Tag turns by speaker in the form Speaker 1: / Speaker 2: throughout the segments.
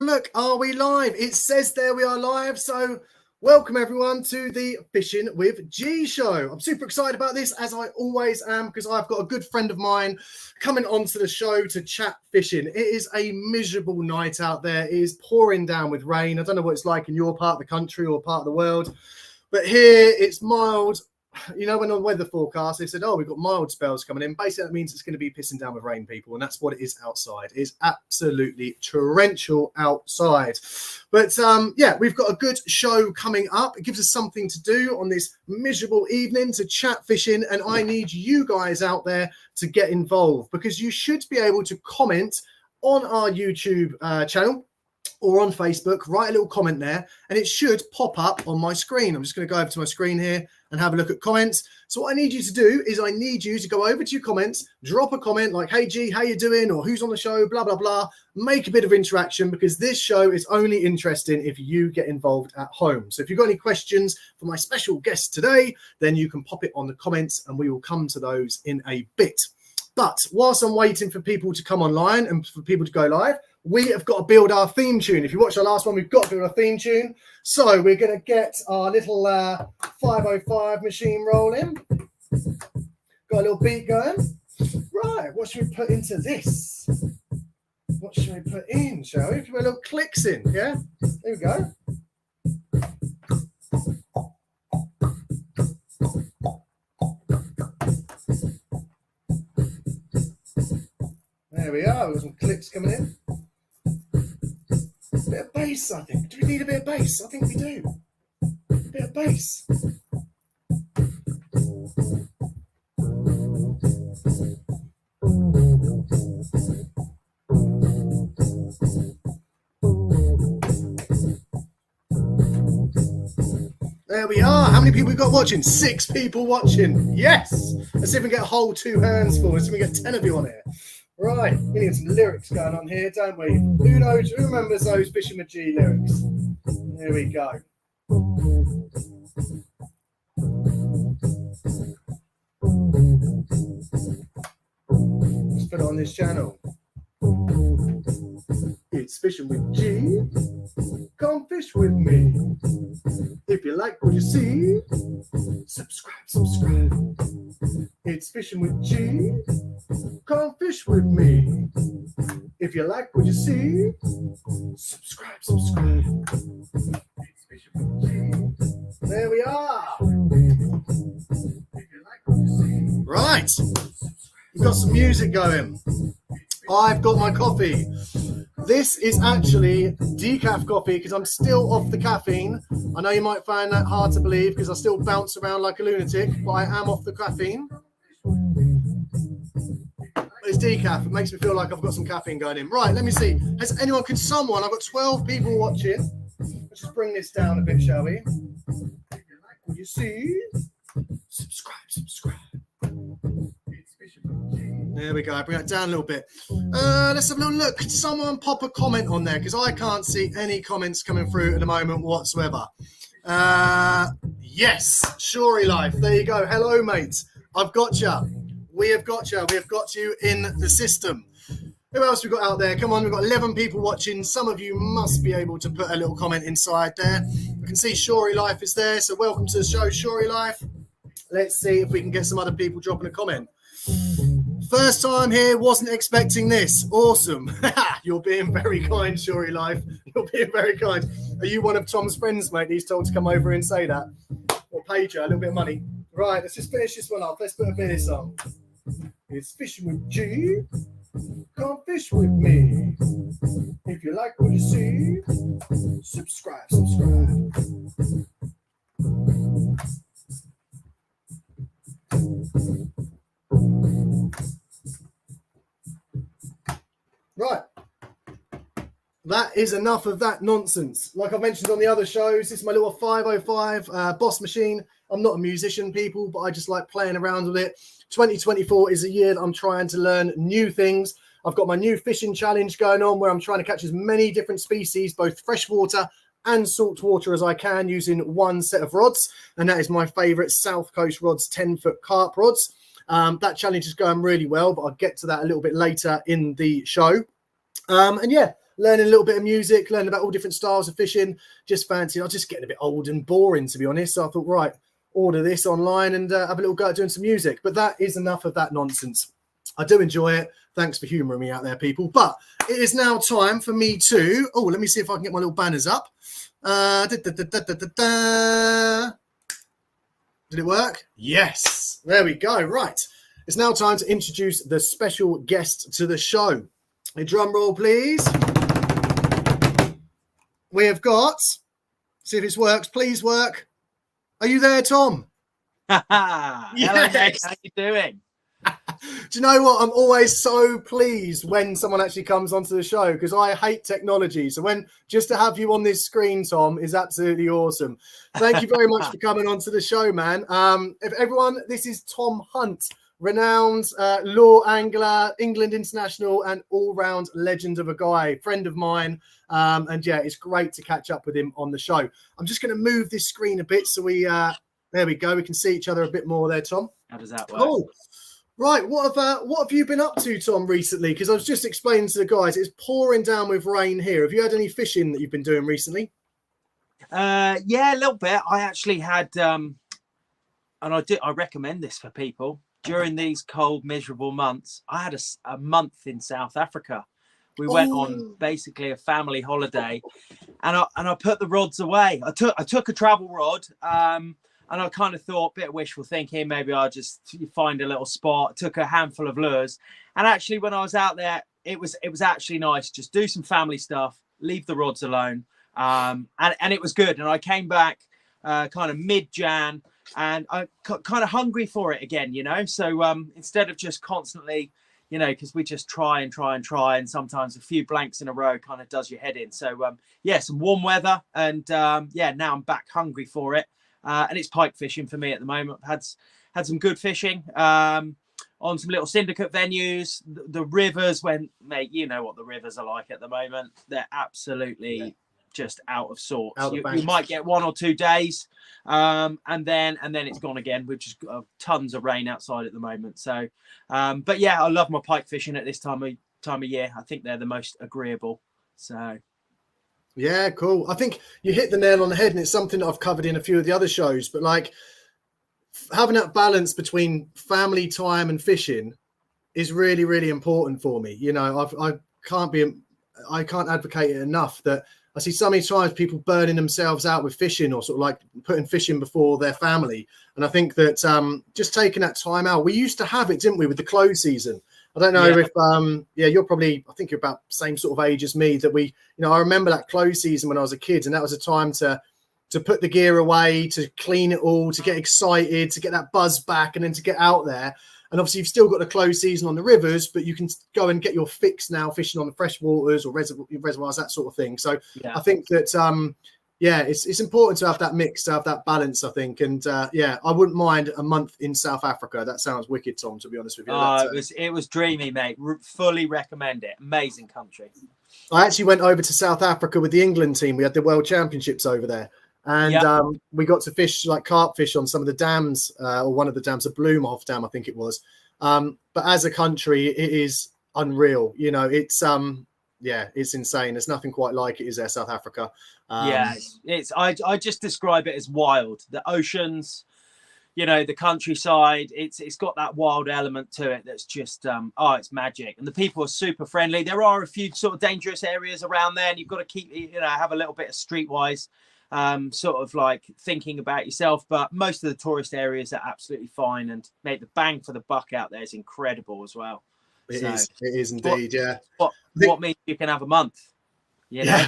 Speaker 1: Look, are we live? It says there we are live. So welcome everyone to the Fishing with G show. I'm super excited about this, as I always am, because I've got a good friend of mine coming onto the show to chat fishing. It is a miserable night out there. It is pouring down with rain. I don't know what it's like in your part of the country or part of the world, but here it's mild. You know, when on weather forecast, they said, oh, we've got mild spells coming in. Basically, that means it's going to be pissing down with rain, people. And that's what it is outside. It's absolutely torrential outside. But yeah, we've got a good show coming up. It gives us something to do on this miserable evening to chat fishing. And I need you guys out there to get involved, because you should be able to comment on our YouTube channel or on Facebook. Write a little comment there and it should pop up on my screen. I'm just going to go over to my screen here and have a look at comments. So what I need you to do is I need you to go over to your comments, drop a comment like, hey G, how you doing? Or who's on the show, blah, blah, blah. Make a bit of interaction, because this show is only interesting if you get involved at home. So if you've got any questions for my special guest today, then you can pop it on the comments and we will come to those in a bit. But whilst I'm waiting for people to come online and for people to go live, we have got to build our theme tune. If you watch our last one, we've got to build our theme tune. So we're going to get our little 505 machine rolling. Got a little beat going. Right, what should we put into this? What should we put in, shall we? Put a little clicks in, yeah? There we go. There we are. We've got some clicks coming in. A bit of bass, I think. Do we need a bit of bass? I think we do. A bit of bass. There we are. How many people we got watching? 6 people watching. Yes. Let's see if we get a whole 2 hands full. Let's see if we get 10 of you on here. Right, we need some lyrics going on here, don't we? Who knows? Who remembers those Fishing with G lyrics? Here we go. Let's put it on this channel. It's Fishing with G. Come fish with me. If you like what you see, subscribe. It's Fishing with G. Come fish with me. If you like what you see, subscribe. It's Fishing with G. There we are. If you like what you see. Right. We've got some music going. I've got my coffee. This is actually decaf coffee because I'm still off the caffeine. I know you might find that hard to believe because I still bounce around like a lunatic, but I am off the caffeine. It's decaf. It makes me feel like I've got some caffeine going in. Right, let me see. Has anyone, could someone, I've got 12 people watching. Let's just bring this down a bit, shall we? If you like what you see, subscribe. There we go. Bring that down a little bit. Let's have a little look. Could someone pop a comment on there? Because I can't see any comments coming through at the moment whatsoever. Yes. Shory Life. There you go. Hello, mate. I've got you. We have got you. We have got you in the system. Who else we got out there? Come on. We've got 11 people watching. Some of you must be able to put a little comment inside there. I can see Shory Life is there. So welcome to the show, Shory Life. Let's see if we can get some other people dropping a comment. First time here, wasn't expecting this. Awesome. You're being very kind, Shory Life. You're being very kind. Are you one of Tom's friends, mate? He's told to come over and say that. Or paid you a little bit of money. Right, let's just finish this one up. Let's put a bit of this on. It's Fishing with G. Come fish with me. If you like what you see, subscribe. Right, that is enough of that nonsense. Like I've mentioned on the other shows, this is my little 505 Boss machine. I'm not a musician, people, but I just like playing around with it. 2024 is a year that I'm trying to learn new things. I've got my new fishing challenge going on where I'm trying to catch as many different species, both freshwater and saltwater, as I can using one set of rods. And that is my favorite South Coast rods, 10-foot carp rods. That challenge is going really well, but I'll get to that a little bit later in the show. And yeah, learning a little bit of music, learning about all different styles of fishing. Just fancy. I was just getting a bit old and boring, to be honest. So I thought, right, order this online and have a little go at doing some music. But that is enough of that nonsense. I do enjoy it. Thanks for humouring me out there, people. But it is now time for me to... Oh, let me see if I can get my little banners up. Did it work? Yes. There we go. Right. It's now time to introduce the special guest to the show. A drum roll, please. We have got... See if this works. Please work. Are you there, Tom?
Speaker 2: Yes. Hello, Nick. How you doing?
Speaker 1: Do you know what? I'm always so pleased when someone actually comes onto the show because I hate technology. So just to have you on this screen, Tom, is absolutely awesome. Thank you very much for coming onto the show, man. If everyone, this is Thom Hunt, renowned lure angler, England international, and all-round legend of a guy, friend of mine. And yeah, it's great to catch up with him on the show. I'm just going to move this screen a bit so there we go. We can see each other a bit more there, Tom.
Speaker 2: How does that work?
Speaker 1: Cool. Right, what have you been up to, Tom, recently? Because I was just explaining to the guys, it's pouring down with rain here. Have you had any fishing that you've been doing recently?
Speaker 2: Yeah, a little bit. I actually had, and I recommend this for people during these cold, miserable months. I had a month in South Africa. We went on basically a family holiday, and I put the rods away. I took a travel rod. And I kind of thought, bit of wishful thinking, maybe I'll just find a little spot. Took a handful of lures. And actually, when I was out there, it was actually nice. Just do some family stuff, leave the rods alone. And it was good. And I came back kind of mid-Jan and I kind of hungry for it again, you know. So instead of just constantly, you know, because we just try. And sometimes a few blanks in a row kind of does your head in. So, yeah, some warm weather. And, yeah, now I'm back hungry for it. And it's pike fishing for me at the moment. I've had some good fishing on some little syndicate venues. The rivers, mate, you know what the rivers are like at the moment. They're absolutely just out of sorts. You might get 1 or 2 days, and then it's gone again. We've just got tons of rain outside at the moment. So, but yeah, I love my pike fishing at this time of year. I think they're the most agreeable. So.
Speaker 1: Yeah, cool. I think you hit the nail on the head, and it's something that I've covered in a few of the other shows. But like having that balance between family time and fishing is really, really important for me. You know, I can't advocate it enough. That I see so many times people burning themselves out with fishing or sort of like putting fishing before their family. And I think that just taking that time out, we used to have it, didn't we, with the close season? I don't know if, you're probably, I think you're about the same sort of age as me that I remember that close season when I was a kid, and that was a time to put the gear away, to clean it all, to get excited, to get that buzz back, and then to get out there. And obviously you've still got the close season on the rivers, but you can go and get your fix now fishing on the fresh waters or reservoirs, that sort of thing. So I think that, it's important to have that mix, to have that balance, I think. And I wouldn't mind a month in South Africa. That sounds wicked, Tom, to be honest with you.
Speaker 2: It was dreamy, mate. Fully recommend it. Amazing country.
Speaker 1: I actually went over to South Africa with the England team. We had the World Championships over there. And we got to fish like carp fish on some of the dams, or one of the dams, the Bloemhof Dam, I think it was. But as a country, it is unreal. You know, it's insane. There's nothing quite like it, is there, South Africa?
Speaker 2: I just describe it as wild. The oceans, you know, the countryside, it's got that wild element to it that's just it's magic. And the people are super friendly. There are a few sort of dangerous areas around there, and you've got to keep, you know, have a little bit of streetwise sort of like thinking about yourself. But most of the tourist areas are absolutely fine, and mate, the bang for the buck out there is incredible as well.
Speaker 1: It is indeed.
Speaker 2: What means you can have a month, you know?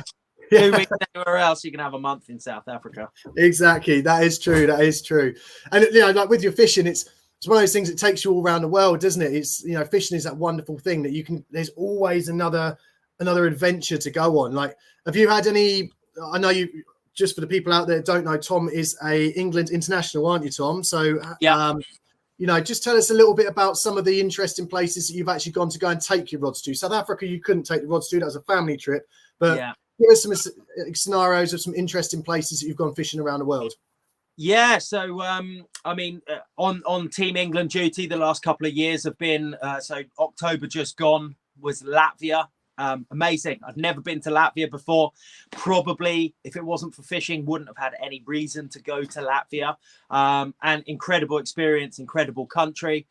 Speaker 2: 2 weeks anywhere else, you can have a month in South Africa.
Speaker 1: Exactly. That is true. And you know, like with your fishing, it's one of those things that takes you all around the world, doesn't it? It's, you know, fishing is that wonderful thing that there's always another adventure to go on. Like, have you had any, I know you, just for the people out there that don't know, Tom is a England international, aren't you, Tom? So you know, just tell us a little bit about some of the interesting places that you've actually gone to go and take your rods to. South Africa, you couldn't take the rods to. That was a family trip. But give us some scenarios of some interesting places that you've gone fishing around the world.
Speaker 2: Yeah, so I mean, on Team England duty the last couple of years have been so October just gone was Latvia. Amazing. I've never been to Latvia before. Probably, if it wasn't for fishing, wouldn't have had any reason to go to Latvia. And incredible experience, incredible country.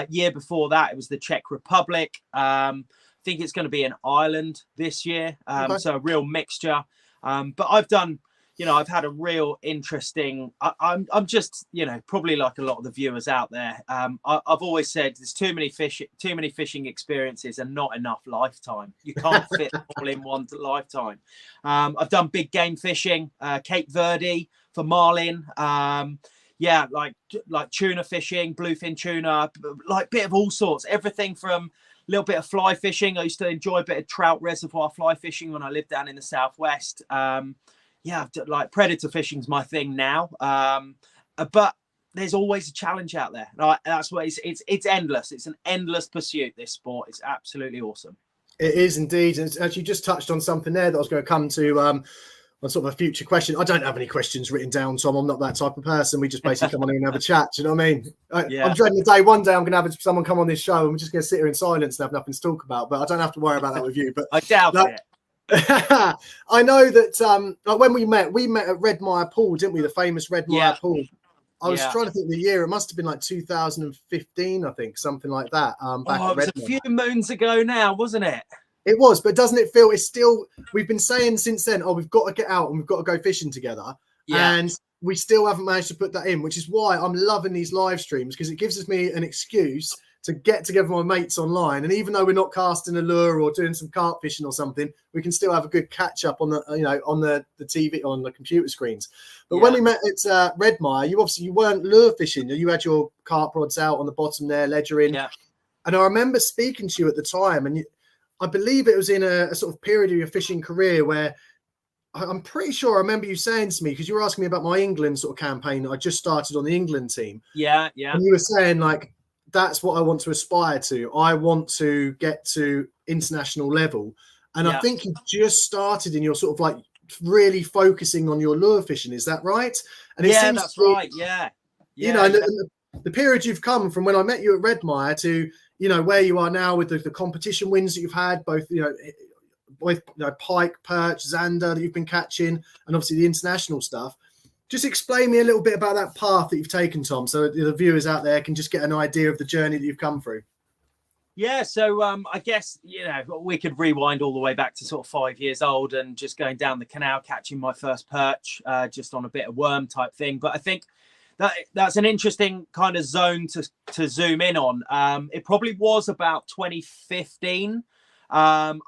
Speaker 2: Year before that, it was the Czech Republic. I think it's going to be an Ireland this year.
Speaker 1: Okay.
Speaker 2: So a real mixture. But I've done, you know, I've had a real interesting, I'm just, you know, probably like a lot of the viewers out there. I've always said there's too many fishing experiences and not enough lifetime. You can't fit all in one lifetime. I've done big game fishing, Cape Verde for marlin. Yeah, like tuna fishing, bluefin tuna, like bit of all sorts, everything from a little bit of fly fishing. I used to enjoy a bit of trout reservoir fly fishing when I lived down in the southwest. Yeah, like predator fishing's my thing now. But there's always a challenge out there. Right? That's what it's endless. It's an endless pursuit, this sport. It's absolutely awesome.
Speaker 1: It is indeed. And as you just touched on something there that I was going to come to on sort of a future question. I don't have any questions written down, Tom. I'm not that type of person. We just basically come on here and have a chat. Do you know what I mean? I'm dreading the day. One day I'm going to have someone come on this show and we're just going to sit here in silence and have nothing to talk about. But I don't have to worry about that with you. But
Speaker 2: I doubt it.
Speaker 1: I know that like when we met at Redmire Pool, didn't we? The famous Redmire Pool. I was trying to think the year. It must have been like 2015, I think, something like that. Back
Speaker 2: it was a few moons ago now, wasn't it?
Speaker 1: It was, but doesn't it feel it's still? We've been saying since then, we've got to get out and we've got to go fishing together, and we still haven't managed to put that in, which is why I'm loving these live streams because it gives me an excuse to get together with my mates online. And even though we're not casting a lure or doing some carp fishing or something, we can still have a good catch up on the, you know, on the TV, on the computer screens. But when we met at Redmire, you weren't lure fishing. You had your carp rods out on the bottom there, ledgering. Yeah. And I remember speaking to you at the time, and I believe it was in a sort of period of your fishing career where I'm pretty sure I remember you saying to me, because you were asking me about my England sort of campaign that I just started on the England team.
Speaker 2: Yeah.
Speaker 1: And you were saying like, that's what I want to aspire to. I want to get to international level. And I think you just started in your sort of like really focusing on your lure fishing. Is that right? And it seems
Speaker 2: that's right. Yeah.
Speaker 1: You know, the period you've come from when I met you at Redmire to, you know, where you are now with the competition wins that you've had, both, you know, pike, perch, zander that you've been catching, and obviously the international stuff. Just explain me a little bit about that path that you've taken, Tom, so the viewers out there can just get an idea of the journey that you've come through.
Speaker 2: Yeah, so I guess, you know, we could rewind all the way back to sort of 5 years old and just going down the canal, catching my first perch, just on a bit of worm type thing. But I think that's an interesting kind of zone to zoom in on. It probably was about 2015. I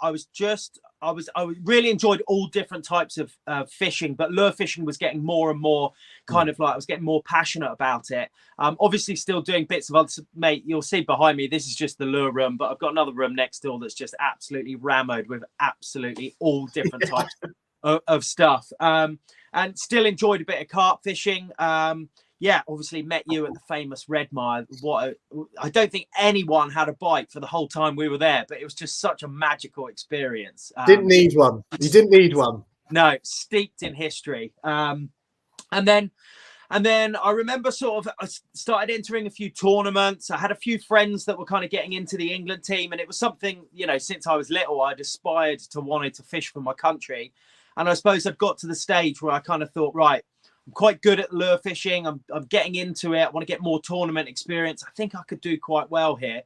Speaker 2: really enjoyed all different types of fishing, but lure fishing was getting more and more kind of like, I was getting more passionate about it. Obviously still doing bits of other, mate, you'll see behind me, this is just the lure room, but I've got another room next door that's just absolutely rammed with absolutely all different types of stuff. And still enjoyed a bit of carp fishing. Yeah, obviously met you at the famous Redmire. I don't think anyone had a bite for the whole time we were there, but it was just such a magical experience.
Speaker 1: Didn't need one. You didn't need one.
Speaker 2: No, steeped in history. And then I remember sort of I started entering a few tournaments. I had a few friends that were kind of getting into the England team, and it was something, you know, since I was little, I'd aspired to wanted to fish for my country. And I suppose I'd got to the stage where I kind of thought, right, I'm quite good at lure fishing. I'm getting into it. I want to get more tournament experience. I think I could do quite well here.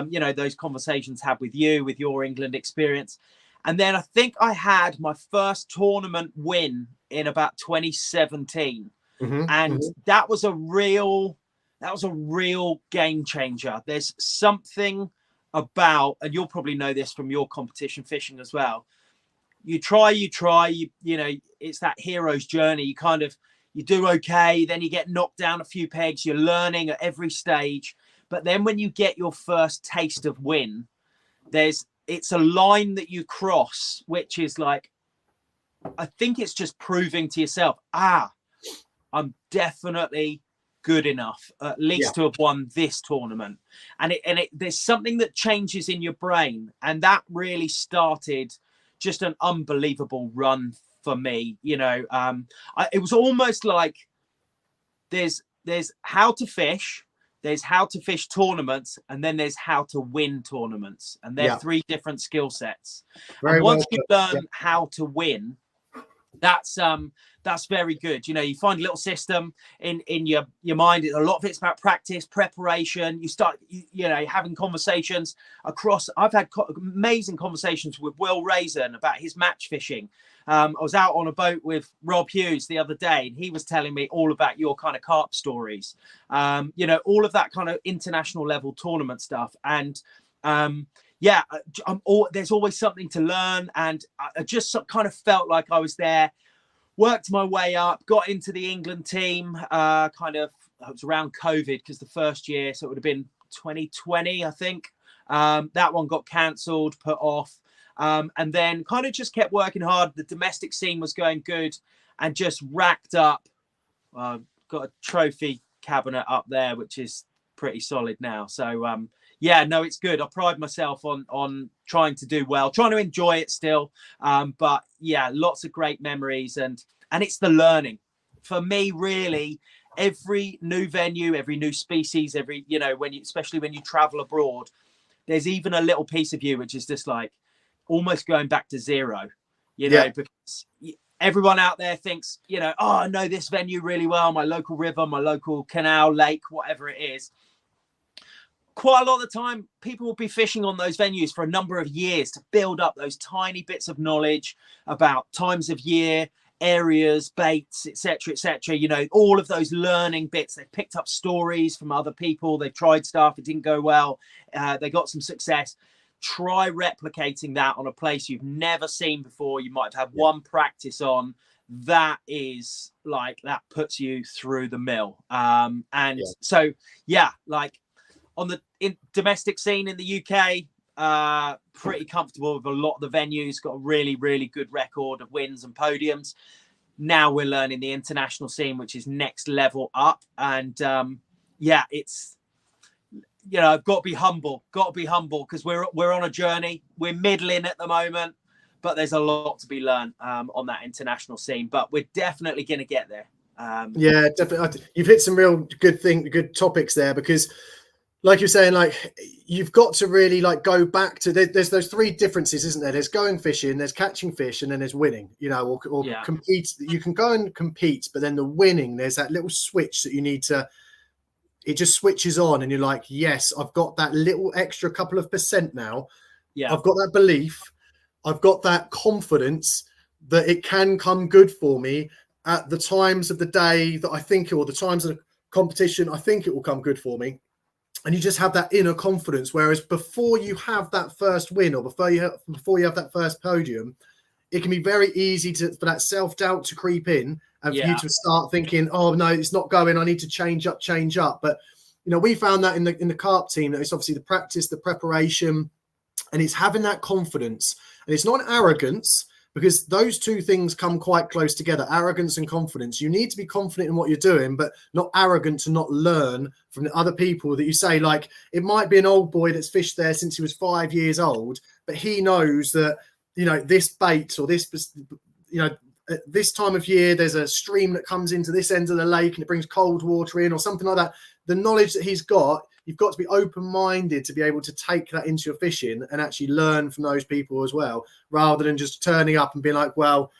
Speaker 2: You know, those conversations had with you, with your England experience. And then I think I had my first tournament win in about 2017. And that was a real game changer. There's something about, and you'll probably know this from your competition fishing as well. You try, you know, it's that hero's journey. You do okay, then you get knocked down a few pegs, you're learning at every stage. But then when you get your first taste of win, it's a line that you cross, which is like, I think it's just proving to yourself, I'm definitely good enough, at least to have won this tournament. And there's something that changes in your brain. And that really started just an unbelievable run for me. You know, it was almost like there's how to fish, there's how to fish tournaments, and then there's how to win tournaments, and they're three different skill sets. And once you learn how to win, that's very good. You know, you find a little system in your mind. A lot of it's about practice, preparation. You start, you know, having conversations across. I've had amazing conversations with Will Raisin about his match fishing. I was out on a boat with Rob Hughes the other day, and he was telling me all about your kind of carp stories. You know, all of that kind of international level tournament stuff. And there's always something to learn. And I just kind of felt like I was there, worked my way up, got into the England team. It was around COVID, because the first year, so it would have been 2020, I think. That one got cancelled, put off. And then kind of just kept working hard. The domestic scene was going good, and just racked up. Got a trophy cabinet up there, which is pretty solid now. So, it's good. I pride myself on trying to do well, trying to enjoy it still. But yeah, lots of great memories, and it's the learning for me, really. Every new venue, every new species, especially when you travel abroad, there's even a little piece of you which is just like almost going back to zero, because everyone out there thinks, oh, I know this venue really well, my local river, my local canal, lake, whatever it is. Quite a lot of the time, people will be fishing on those venues for a number of years to build up those tiny bits of knowledge about times of year, areas, baits, etc., etc. All of those learning bits. They've picked up stories from other people. They've tried stuff. It didn't go well. They got some success. Try replicating that on a place you've never seen before. You might have had one practice on. That is like, that puts you through the mill. On the domestic scene in the UK, pretty comfortable with a lot of the venues, got a really, really good record of wins and podiums. Now we're learning the international scene, which is next level up. And it's, I've got to be humble, because we're on a journey. We're middling at the moment, but there's a lot to be learned on that international scene. But we're definitely going to get there.
Speaker 1: Definitely. You've hit some real good topics there, because like you're saying, like, you've got to really go back to, there's those three differences, isn't there? There's going fishing, there's catching fish, and then there's winning, or compete. You can go and compete, but then the winning, there's that little switch that you need to, it just switches on, and you're like, yes, I've got that little extra couple of % now. Yeah. I've got that belief. I've got that confidence that it can come good for me at the times of the day that I think, or the times of the competition, I think it will come good for me. And you just have that inner confidence. Whereas before you have that first win, or before you have that first podium, it can be very easy for that self-doubt to creep in, and for you to start thinking, oh no, it's not going, I need to change up. But we found that in the carp team, that it's obviously the practice, the preparation, and it's having that confidence. And it's not arrogance, because those two things come quite close together, arrogance and confidence. You need to be confident in what you're doing, but not arrogant to not learn from the other people that you say, like, it might be an old boy that's fished there since he was 5 years old, but he knows that, this bait, or this, at this time of year, there's a stream that comes into this end of the lake and it brings cold water in, or something like that. The knowledge that he's got, you've got to be open-minded to be able to take that into your fishing and actually learn from those people as well, rather than just turning up and being like, well,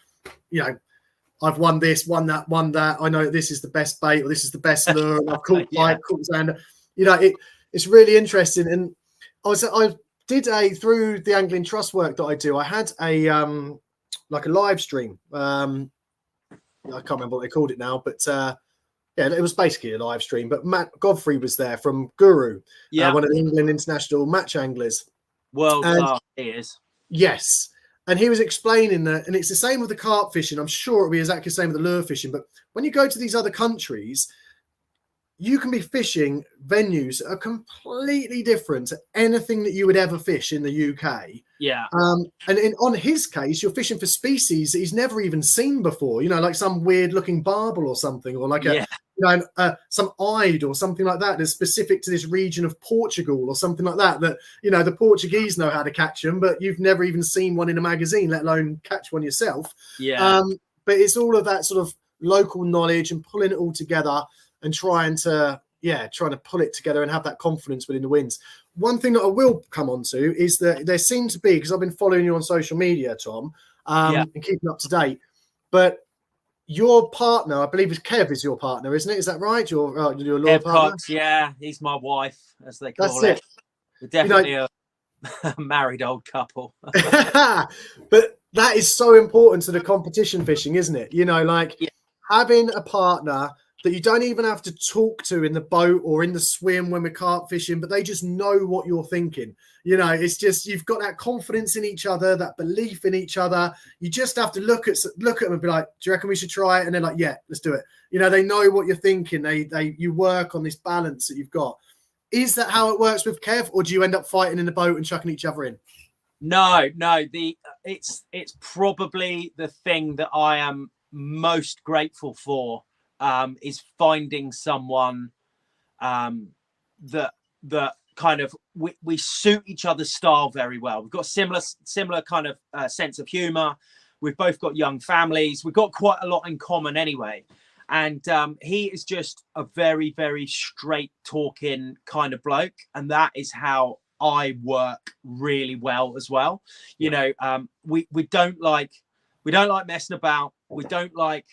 Speaker 1: I've won this, won that. I know this is the best bait, or this is the best lure. And I've caught Zander. It's really interesting. And I did through the Angling Trust work that I do, I had a live stream. I can't remember what they called it now, but it was basically a live stream. But Matt Godfrey was there from Guru, one of the England international match anglers.
Speaker 2: World class, he is.
Speaker 1: Yes. And he was explaining that, and it's the same with the carp fishing. I'm sure it'll be exactly the same with the lure fishing. But when you go to these other countries, you can be fishing venues that are completely different to anything that you would ever fish in the UK.
Speaker 2: Yeah.
Speaker 1: And on his case, you're fishing for species that he's never even seen before, like some weird looking barbel or something, or like some ide or something like that that's specific to this region of Portugal or something like that, the Portuguese know how to catch them, but you've never even seen one in a magazine, let alone catch one yourself.
Speaker 2: Yeah.
Speaker 1: But it's all of that sort of local knowledge and pulling it all together and trying to trying to pull it together and have that confidence within the wins. One thing that I will come on to is that there seems to be, because I've been following you on social media, Tom, and keeping up to date, but your partner, I believe Kev is your partner, isn't it? Is that right? Your lawyer
Speaker 2: Kev
Speaker 1: partner?
Speaker 2: Cox, yeah, he's my wife, as they call
Speaker 1: That's it.
Speaker 2: We're definitely a married old couple.
Speaker 1: But that is so important to the competition fishing, isn't it? You know, like having a partner that you don't even have to talk to in the boat or in the swim when we're carp fishing, but they just know what you're thinking. You know, it's just, you've got that confidence in each other, that belief in each other. You just have to look at them and be like, do you reckon we should try it? And they're like, yeah, let's do it. You know, they know what you're thinking. You work on this balance that you've got. Is that how it works with Kev, or do you end up fighting in the boat and chucking each other in?
Speaker 2: No. It's probably the thing that I am most grateful for, is finding someone that kind of we suit each other's style very well. We've got similar kind of sense of humor. We've both got young families. We've got quite a lot in common anyway. And he is just a very, very straight talking kind of bloke. And that is how I work really well as well. You know, we don't like messing about. We don't like,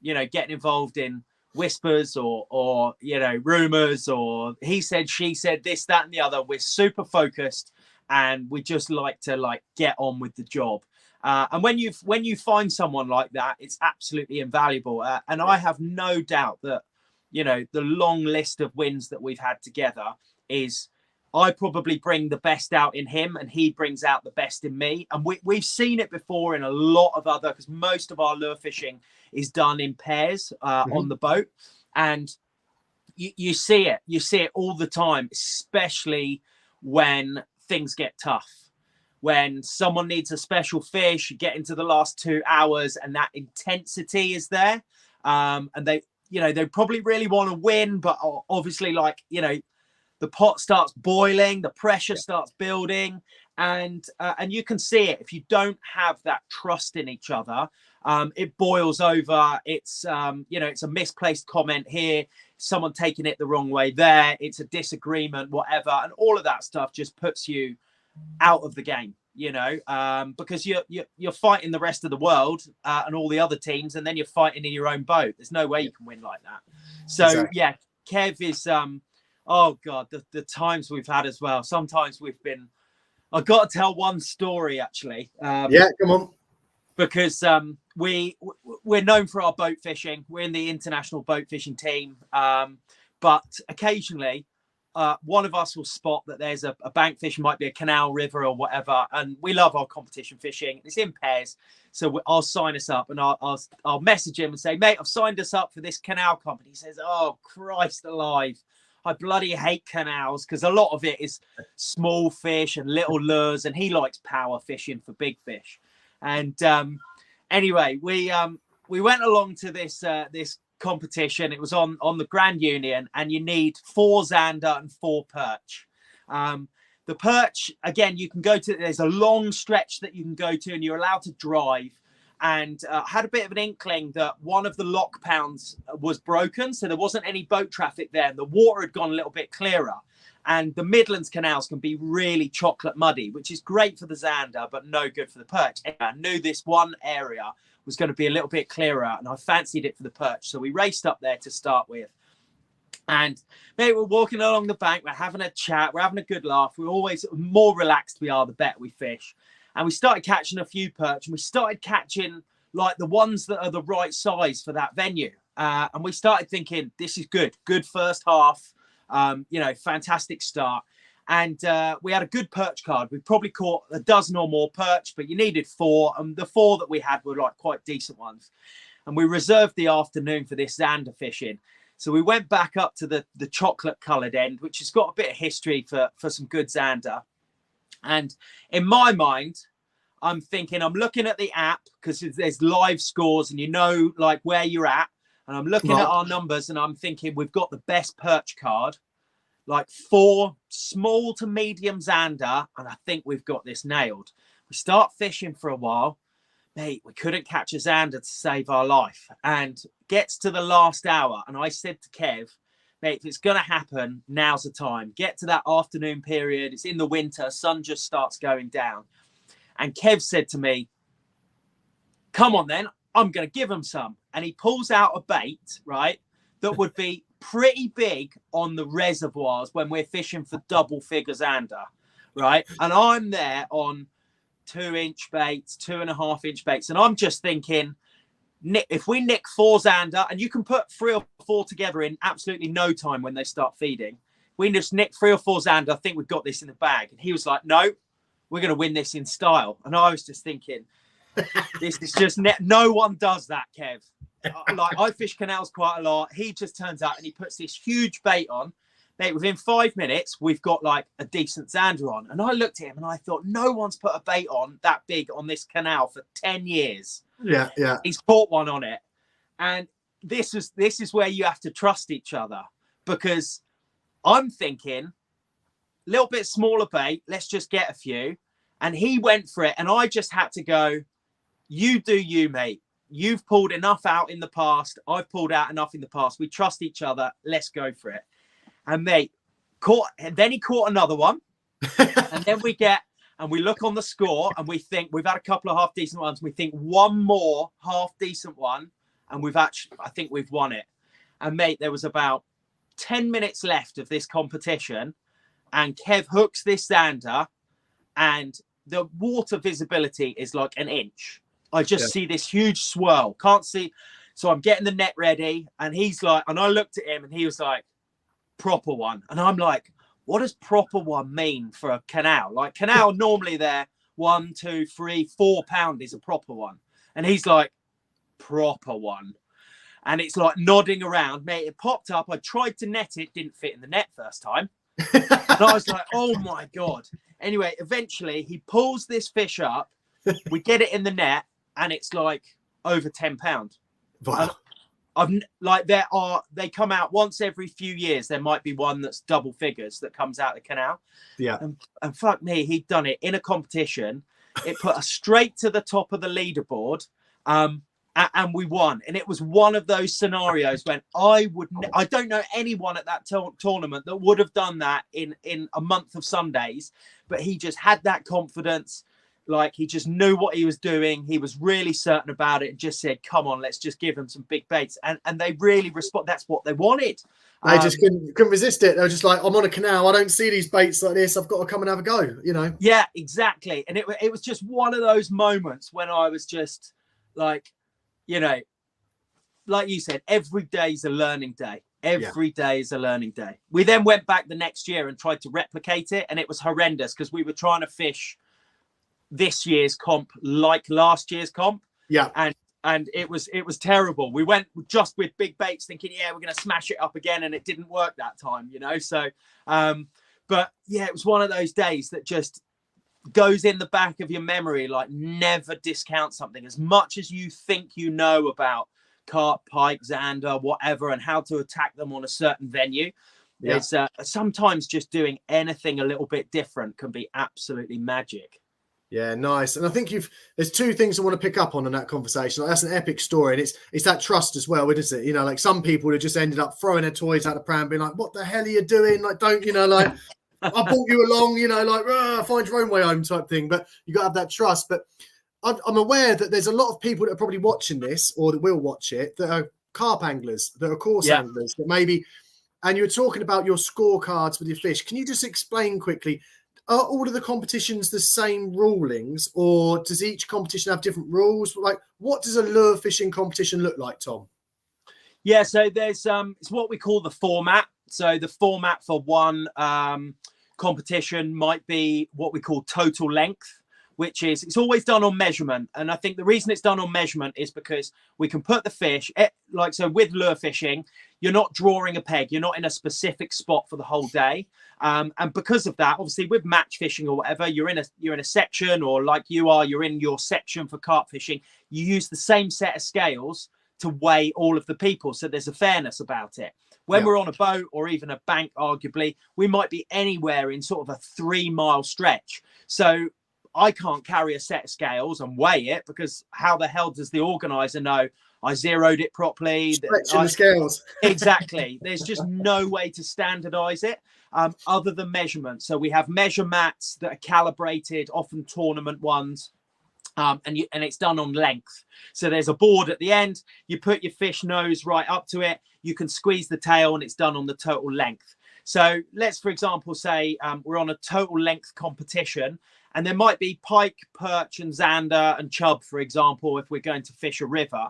Speaker 2: you know, getting involved in whispers or you know, rumors or he said, she said, this, that, and the other. We're super focused and we just like to get on with the job. And when you find someone like that, it's absolutely invaluable. And I have no doubt that, you know, the long list of wins that we've had together is I probably bring the best out in him and he brings out the best in me. And we've seen it before in a lot of other, because most of our lure fishing is done in pairs on the boat. And you see it all the time, especially when things get tough. When someone needs a special fish, you get into the last 2 hours and that intensity is there. And they probably really want to win, but obviously, like, you know, the pot starts boiling, the pressure starts building, and you can see it. If you don't have that trust in each other, it boils over. It's it's a misplaced comment here, someone taking it the wrong way there. It's a disagreement, whatever, and all of that stuff just puts you out of the game, you know, because you're fighting the rest of the world and all the other teams, and then you're fighting in your own boat. There's no way you can win like that. So Kev is oh god, the times we've had as well. Sometimes I've got to tell one story actually.
Speaker 1: Come on.
Speaker 2: Because we're known for our boat fishing. We're in the international boat fishing team, but occasionally one of us will spot that there's a bank fish, might be a canal, river or whatever, and we love our competition fishing. It's in pairs, so I'll sign us up and I'll message him and say, mate, I've signed us up for this canal company. He says, oh Christ alive, I bloody hate canals, because a lot of it is small fish and little lures, and he likes power fishing for big fish. And anyway, we went along to this competition. It was on the Grand Union, and you need 4 zander and 4 perch. The perch, again, you can go to, there's a long stretch that you can go to and you're allowed to drive. And had a bit of an inkling that one of the lock pounds was broken, so there wasn't any boat traffic there, and the water had gone a little bit clearer. And the Midlands canals can be really chocolate muddy, which is great for the zander, but no good for the perch. And I knew this one area was going to be a little bit clearer, and I fancied it for the perch. So we raced up there to start with. And mate, we're walking along the bank, we're having a chat, we're having a good laugh. We're always more relaxed we are, the better we fish. And we started catching a few perch, and we started catching like the ones that are the right size for that venue. And we started thinking, this is good first half. Fantastic start. And we had a good perch card. We probably caught a dozen or more perch, but you needed 4. And the 4 that we had were like quite decent ones. And we reserved the afternoon for this zander fishing. So we went back up to the chocolate coloured end, which has got a bit of history for some good zander. And in my mind, I'm thinking, I'm looking at the app because there's live scores and you know like where you're at. And I'm looking at our numbers and I'm thinking we've got the best perch card, like 4 small to medium zander. And I think we've got this nailed. We start fishing for a while. Mate, we couldn't catch a zander to save our life. And gets to the last hour. And I said to Kev, mate, if it's going to happen, now's the time. Get to that afternoon period. It's in the winter. Sun just starts going down. And Kev said to me, come on then, I'm going to give him some. And he pulls out a bait, right, that would be pretty big on the reservoirs when we're fishing for double figure zander, right? And I'm there on 2-inch baits, 2.5-inch baits. And I'm just thinking, if we nick 4 zander, and you can put 3 or 4 together in absolutely no time when they start feeding, we just nick 3 or 4 zander, I think we've got this in the bag. And he was like, no, we're going to win this in style. And I was just thinking, this is just no one does that, Kev. Like, I fish canals quite a lot. He just turns out and he puts this huge bait on. Mate, within 5 minutes, we've got like a decent zander on. And I looked at him and I thought, no one's put a bait on that big on this canal for 10 years.
Speaker 1: Yeah, yeah.
Speaker 2: He's caught one on it. And this is where you have to trust each other, because I'm thinking, a little bit smaller bait, let's just get a few. And he went for it. And I just had to go, you do you, mate. You've pulled enough out in the past. I've pulled out enough in the past. We trust each other. Let's go for it. And mate, then he caught another one. And then we look on the score and we think we've had a couple of half decent ones. We think one more half decent one. And I think we've won it. And mate, there was about 10 minutes left of this competition. And Kev hooks this zander and the water visibility is like an inch. I just see this huge swirl. Can't see. So I'm getting the net ready. And he's like, and I looked at him and he was like, proper one. And I'm like, what does proper one mean for a canal? Like, canal, normally they're 1, 2, 3, 4 pound is a proper one. And he's like, proper one. And it's like nodding around. Mate, it popped up. I tried to net it. Didn't fit in the net first time. And I was like, oh my God. Anyway, eventually he pulls this fish up. We get it in the net. And it's like over 10 pounds.
Speaker 1: Wow.
Speaker 2: They come out once every few years. There might be one that's double figures that comes out the canal.
Speaker 1: Yeah.
Speaker 2: And fuck me, he'd done it in a competition. It put us straight to the top of the leaderboard. And we won. And it was one of those scenarios when I don't know anyone at that tournament that would have done that in a month of Sundays, but he just had that confidence. Like, he just knew what he was doing. He was really certain about it and just said, come on, let's just give him some big baits. And they really respond. That's what they wanted.
Speaker 1: They just couldn't resist it. They were just like, I'm on a canal. I don't see these baits like this. I've got to come and have a go, you know? Yeah,
Speaker 2: exactly. And it was just one of those moments when I was just like, you know, like you said, every day is a learning day. Every day is a learning day. We then went back the next year and tried to replicate it. And it was horrendous because we were trying to fish this year's comp like last year's comp.
Speaker 1: Yeah.
Speaker 2: And it was terrible. We went just with big baits thinking, yeah, we're going to smash it up again. And it didn't work that time, you know? So, but yeah, it was one of those days that just goes in the back of your memory. Like, never discount something as much as you think you know about carp, pike, zander, whatever, and how to attack them on a certain venue. Yeah. It's sometimes just doing anything a little bit different can be absolutely magic.
Speaker 1: Yeah, nice. And I think there's 2 things I want to pick up on in that conversation. Like, that's an epic story, and it's that trust as well, isn't it? You know, like, some people have just ended up throwing their toys out the pram, being like, what the hell are you doing? Like, don't, you know, like, I brought you along, you know, like, find your own way home type thing. But you got to have that trust. But I'm aware that there's a lot of people that are probably watching this or that will watch it that are carp anglers, that are course anglers, that maybe, and you're talking about your scorecards with your fish. Can you just explain quickly, are all of the competitions the same rulings, or does each competition have different rules? Like, what does a lure fishing competition look like, Tom?
Speaker 2: Yeah, so there's it's what we call the format. So the format for one competition might be what we call total length, which is, it's always done on measurement. And I think the reason it's done on measurement is because we can put the fish, like, so with lure fishing, you're not drawing a peg. You're not in a specific spot for the whole day. And because of that, obviously with match fishing or whatever, you're in a section, or like you're in your section for carp fishing. You use the same set of scales to weigh all of the people. So there's a fairness about it. When we're on a boat or even a bank, arguably, we might be anywhere in sort of a 3-mile stretch. So I can't carry a set of scales and weigh it, because how the hell does the organizer know I zeroed it properly?
Speaker 1: Stretching the scales.
Speaker 2: Exactly. There's just no way to standardize it other than measurement. So we have measure mats that are calibrated, often tournament ones. And it's done on length. So there's a board at the end. You put your fish nose right up to it. You can squeeze the tail, and it's done on the total length. So let's, for example, say we're on a total length competition, and there might be pike, perch, and zander and chub, for example, if we're going to fish a river.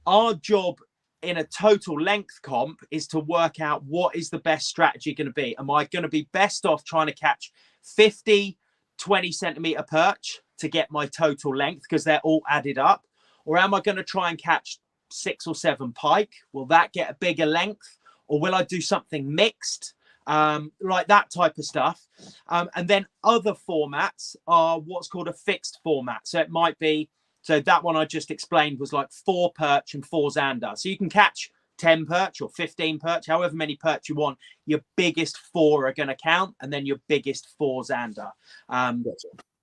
Speaker 2: Our job in a total length comp is to work out what is the best strategy going to be. Am I going to be best off trying to catch 50, 20 centimeter perch to get my total length, because they're all added up? Or am I going to try and catch 6 or 7 pike? Will that get a bigger length? Or will I do something mixed? Like that type of stuff. And then other formats are what's called a fixed format. So it might be, so that one I just explained was like 4 perch and 4 zander. So you can catch 10 perch or 15 perch, however many perch you want. Your biggest 4 are going to count, and then your biggest 4 zander.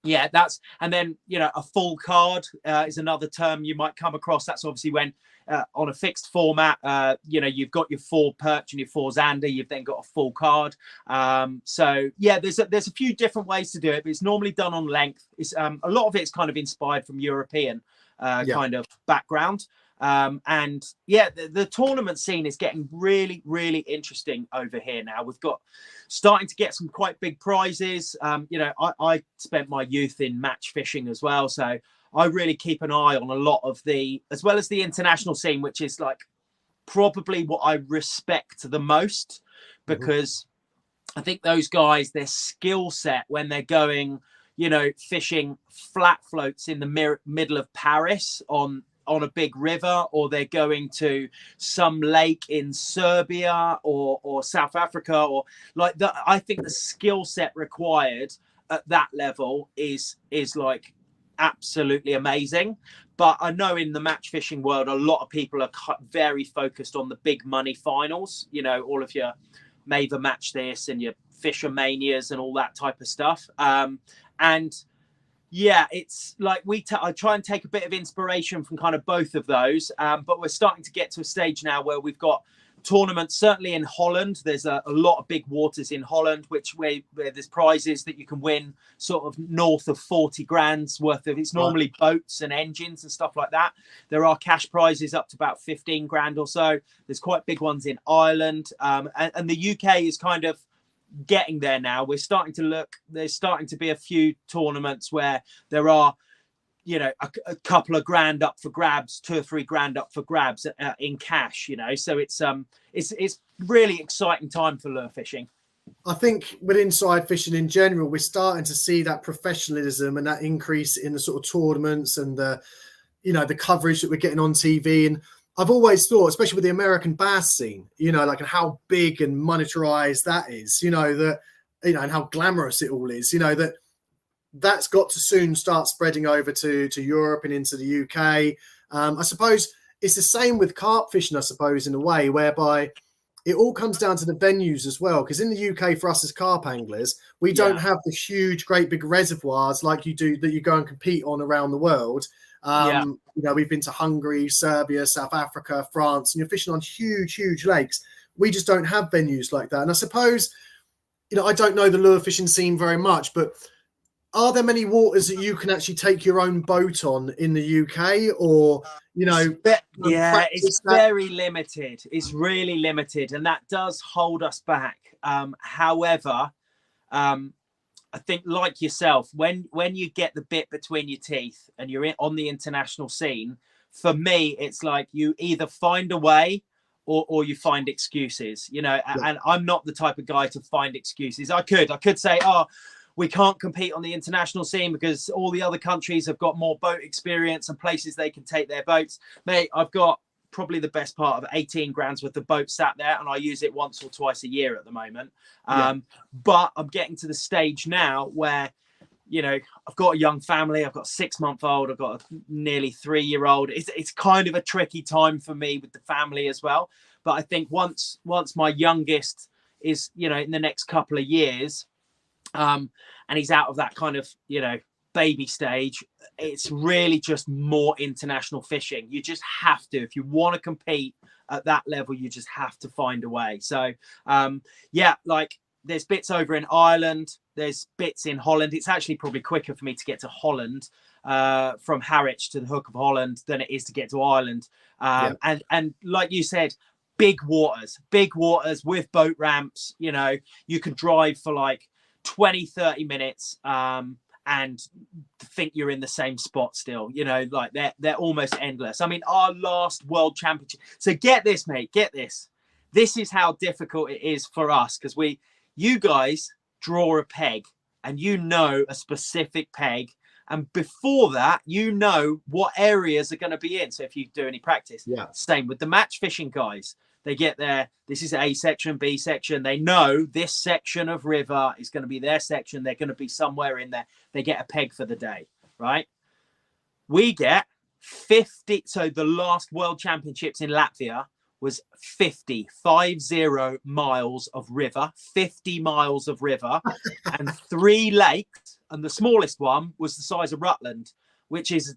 Speaker 2: Yeah, and then, a full card is another term you might come across. That's obviously when on a fixed format, you've got your 4 perch and your 4 zander. You've then got a full card. So yeah, there's a few different ways to do it, but it's normally done on length. It's a lot of it's kind of inspired from European kind of background. And yeah, the tournament scene is getting really, really interesting over here now. We've got starting to get some quite big prizes. I spent my youth in match fishing as well, so I really keep an eye on a lot of as well as the international scene, which is like probably what I respect the most, because I think those guys, their skill set when they're going, fishing flat floats in the middle of Paris on a big river, or they're going to some lake in Serbia or South Africa, or like that. I think the skill set required at that level is like absolutely amazing. But I know in the match fishing world, a lot of people are very focused on the big money finals, all of your Maver Match This and your Fisher Manias and all that type of stuff. And yeah, it's like I try and take a bit of inspiration from kind of both of those. But we're starting to get to a stage now where we've got tournaments, certainly in Holland. There's a lot of big waters in Holland, where there's prizes that you can win sort of north of 40 grand's worth of. It's normally boats and engines and stuff like that. There are cash prizes up to about 15 grand or so. There's quite big ones in Ireland. And the UK is kind of getting there now. We're starting to look, there's starting to be a few tournaments where there are, a couple of grand up for grabs, 2 or 3 grand up for grabs in cash, so it's really exciting time for lure fishing.
Speaker 1: I think with inside fishing in general, we're starting to see that professionalism and that increase in the sort of tournaments and the coverage that we're getting on TV. And I've always thought, especially with the American bass scene, like how big and monetarized that is, and how glamorous it all is, that's got to soon start spreading over to Europe and into the UK. I suppose it's the same with carp fishing, I suppose, in a way, whereby it all comes down to the venues as well. Because in the UK, for us as carp anglers, we don't have the huge, great big reservoirs like you do that you go and compete on around the world. We've been to Hungary, Serbia, South Africa, France, and you're fishing on huge, huge lakes. We just don't have venues like that. And I suppose, I don't know the lure fishing scene very much, but are there many waters that you can actually take your own boat on in the UK, or,
Speaker 2: it's very limited. It's really limited, and that does hold us back. However, I think, like yourself, when you get the bit between your teeth and you're on the international scene, for me, it's like you either find a way or you find excuses, and I'm not the type of guy to find excuses. I could say, we can't compete on the international scene because all the other countries have got more boat experience and places they can take their boats. Mate, I've got probably the best part of 18 grand's worth of boats sat there, and I use it once or twice a year at the moment. But I'm getting to the stage now where, I've got a young family. I've got a 6-month-old. I've got a nearly 3-year-old. It's kind of a tricky time for me with the family as well. But I think once my youngest is, in the next couple of years, and he's out of that kind of, baby stage. It's really just more international fishing. You just have to, if you want to compete at that level, you just have to find a way. So yeah, like there's bits over in Ireland, there's bits in Holland. It's actually probably quicker for me to get to Holland from Harwich to the Hook of Holland than it is to get to Ireland. And like you said, big waters with boat ramps. You know, you can drive for like 20-30 minutes and think you're in the same spot still. You know, like they're almost endless. I mean, our last world championship, so get this, mate, get this is how difficult it is for us, because you guys draw a peg and you know a specific peg, and before that you know what areas are going to be in. So if you do any practice, same with the match fishing guys. They get there, this is A section, B section. They know this section of river is going to be their section. They're going to be somewhere in there. They get a peg for the day, right? We get 50. So the last world championships in Latvia was 50 miles of river, 50 miles of river and 3 lakes. And the smallest one was the size of Rutland, which is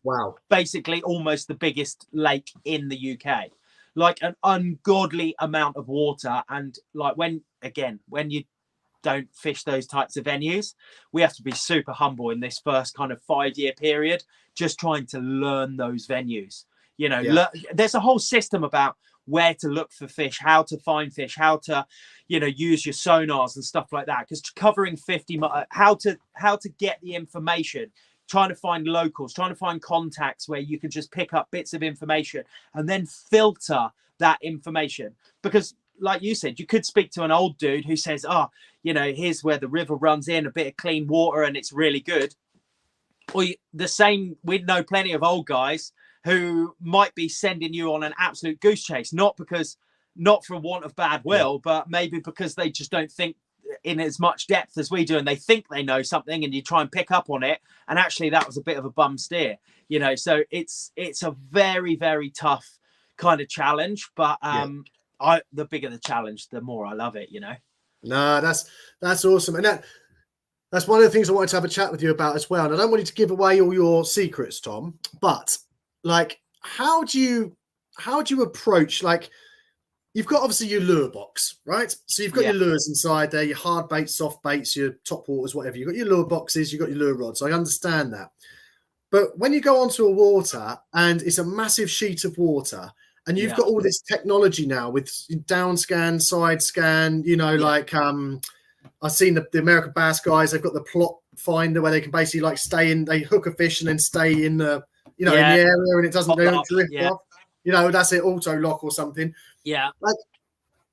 Speaker 2: basically almost the biggest lake in the UK. Like an ungodly amount of water. And like when you don't fish those types of venues, we have to be super humble in this first kind of 5-year period, just trying to learn those venues. You know, there's a whole system about where to look for fish, how to find fish, how to, you know, use your sonars and stuff like that. Because covering 50, how to get the information, trying to find locals, trying to find contacts where you can just pick up bits of information and then filter that information. Because like you said, you could speak to an old dude who says, oh, you know, here's where the river runs in, a bit of clean water and it's really good. Or the same, we know plenty of old guys who might be sending you on an absolute goose chase, not for want of bad will, but maybe because they just don't think in as much depth as we do, and they think they know something, and you try and pick up on it, and actually that was a bit of a bum steer, you know. So it's a very, very tough kind of challenge, but the bigger the challenge, the more I love it, you know.
Speaker 1: No, that's awesome. And that's one of the things I wanted to have a chat with you about as well. And I don't want you to give away all your secrets, Tom, but like, how do you approach, like, you've got obviously your lure box, right? So you've got your lures inside there, your hard baits, soft baits, your top waters, whatever. You've got your lure boxes, you've got your lure rods. I understand that. But when you go onto a water and it's a massive sheet of water and you've got all this technology now with down scan, side scan, you know, like I've seen the American Bass guys, they've got the plot finder where they can basically like stay in, they hook a fish and then stay in the, you know, in the area, and it doesn't drift off. You know, that's it, auto lock or something.
Speaker 2: Yeah.
Speaker 1: Like,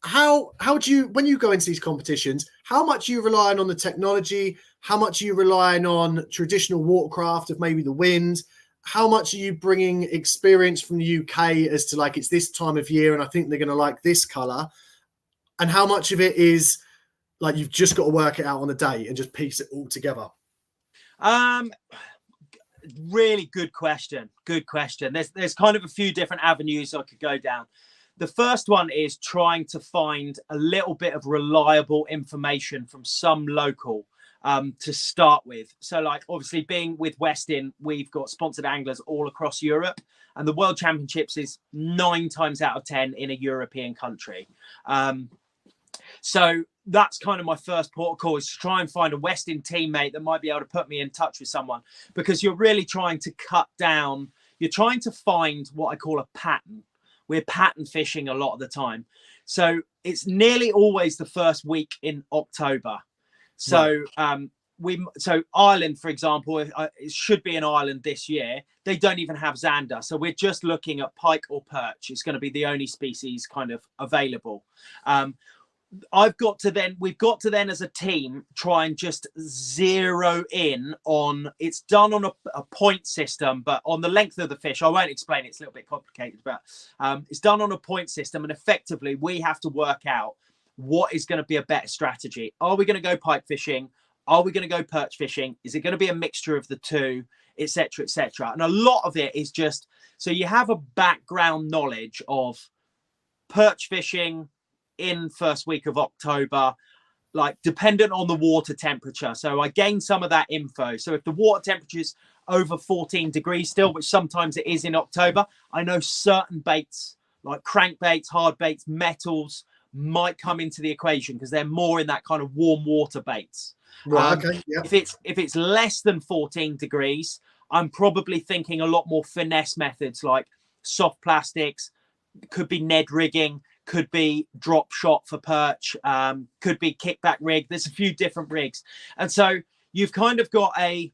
Speaker 1: how do you, when you go into these competitions, how much are you relying on the technology? How much are you relying on traditional watercraft of maybe the wind? How much are you bringing experience from the UK as to like, it's this time of year and I think they're going to like this color? And how much of it is like, you've just got to work it out on the day and just piece it all together?
Speaker 2: Really good question. Good question. There's kind of a few different avenues I could go down. The first one is trying to find a little bit of reliable information from some local to start with. So like, obviously being with Westin, we've got sponsored anglers all across Europe, and the World Championships is 9 times out of 10 in a European country. So that's kind of my first port of call, is to try and find a Westin teammate that might be able to put me in touch with someone, because you're really trying to cut down, you're trying to find what I call a pattern. We're pattern fishing a lot of the time. So it's nearly always the first week in October. So so Ireland, for example, it should be in Ireland this year. They don't even have Zander. So we're just looking at pike or perch. It's going to be the only species kind of available. we've got to then as a team try and just zero in on, it's done on a point system, but on the length of the fish. I won't explain it, it's a little bit complicated, but it's done on a point system, and effectively we have to work out what is going to be a better strategy. Are we going to go pike fishing? Are we going to go perch fishing? Is it going to be a mixture of the two, etc., etc.? And a lot of it is just, so you have a background knowledge of perch fishing in first week of October, like dependent on the water temperature. So I gained some of that info. So if the water temperature is over 14 degrees still, which sometimes it is in October, I know certain baits like crankbaits, hard baits, metals might come into the equation because they're more in that kind of warm water baits.
Speaker 1: Right. Okay. Yeah.
Speaker 2: If it's less than 14 degrees, I'm probably thinking a lot more finesse methods like soft plastics, could be Ned rigging, could be drop shot for perch, could be kickback rig. There's a few different rigs. And so you've kind of got a,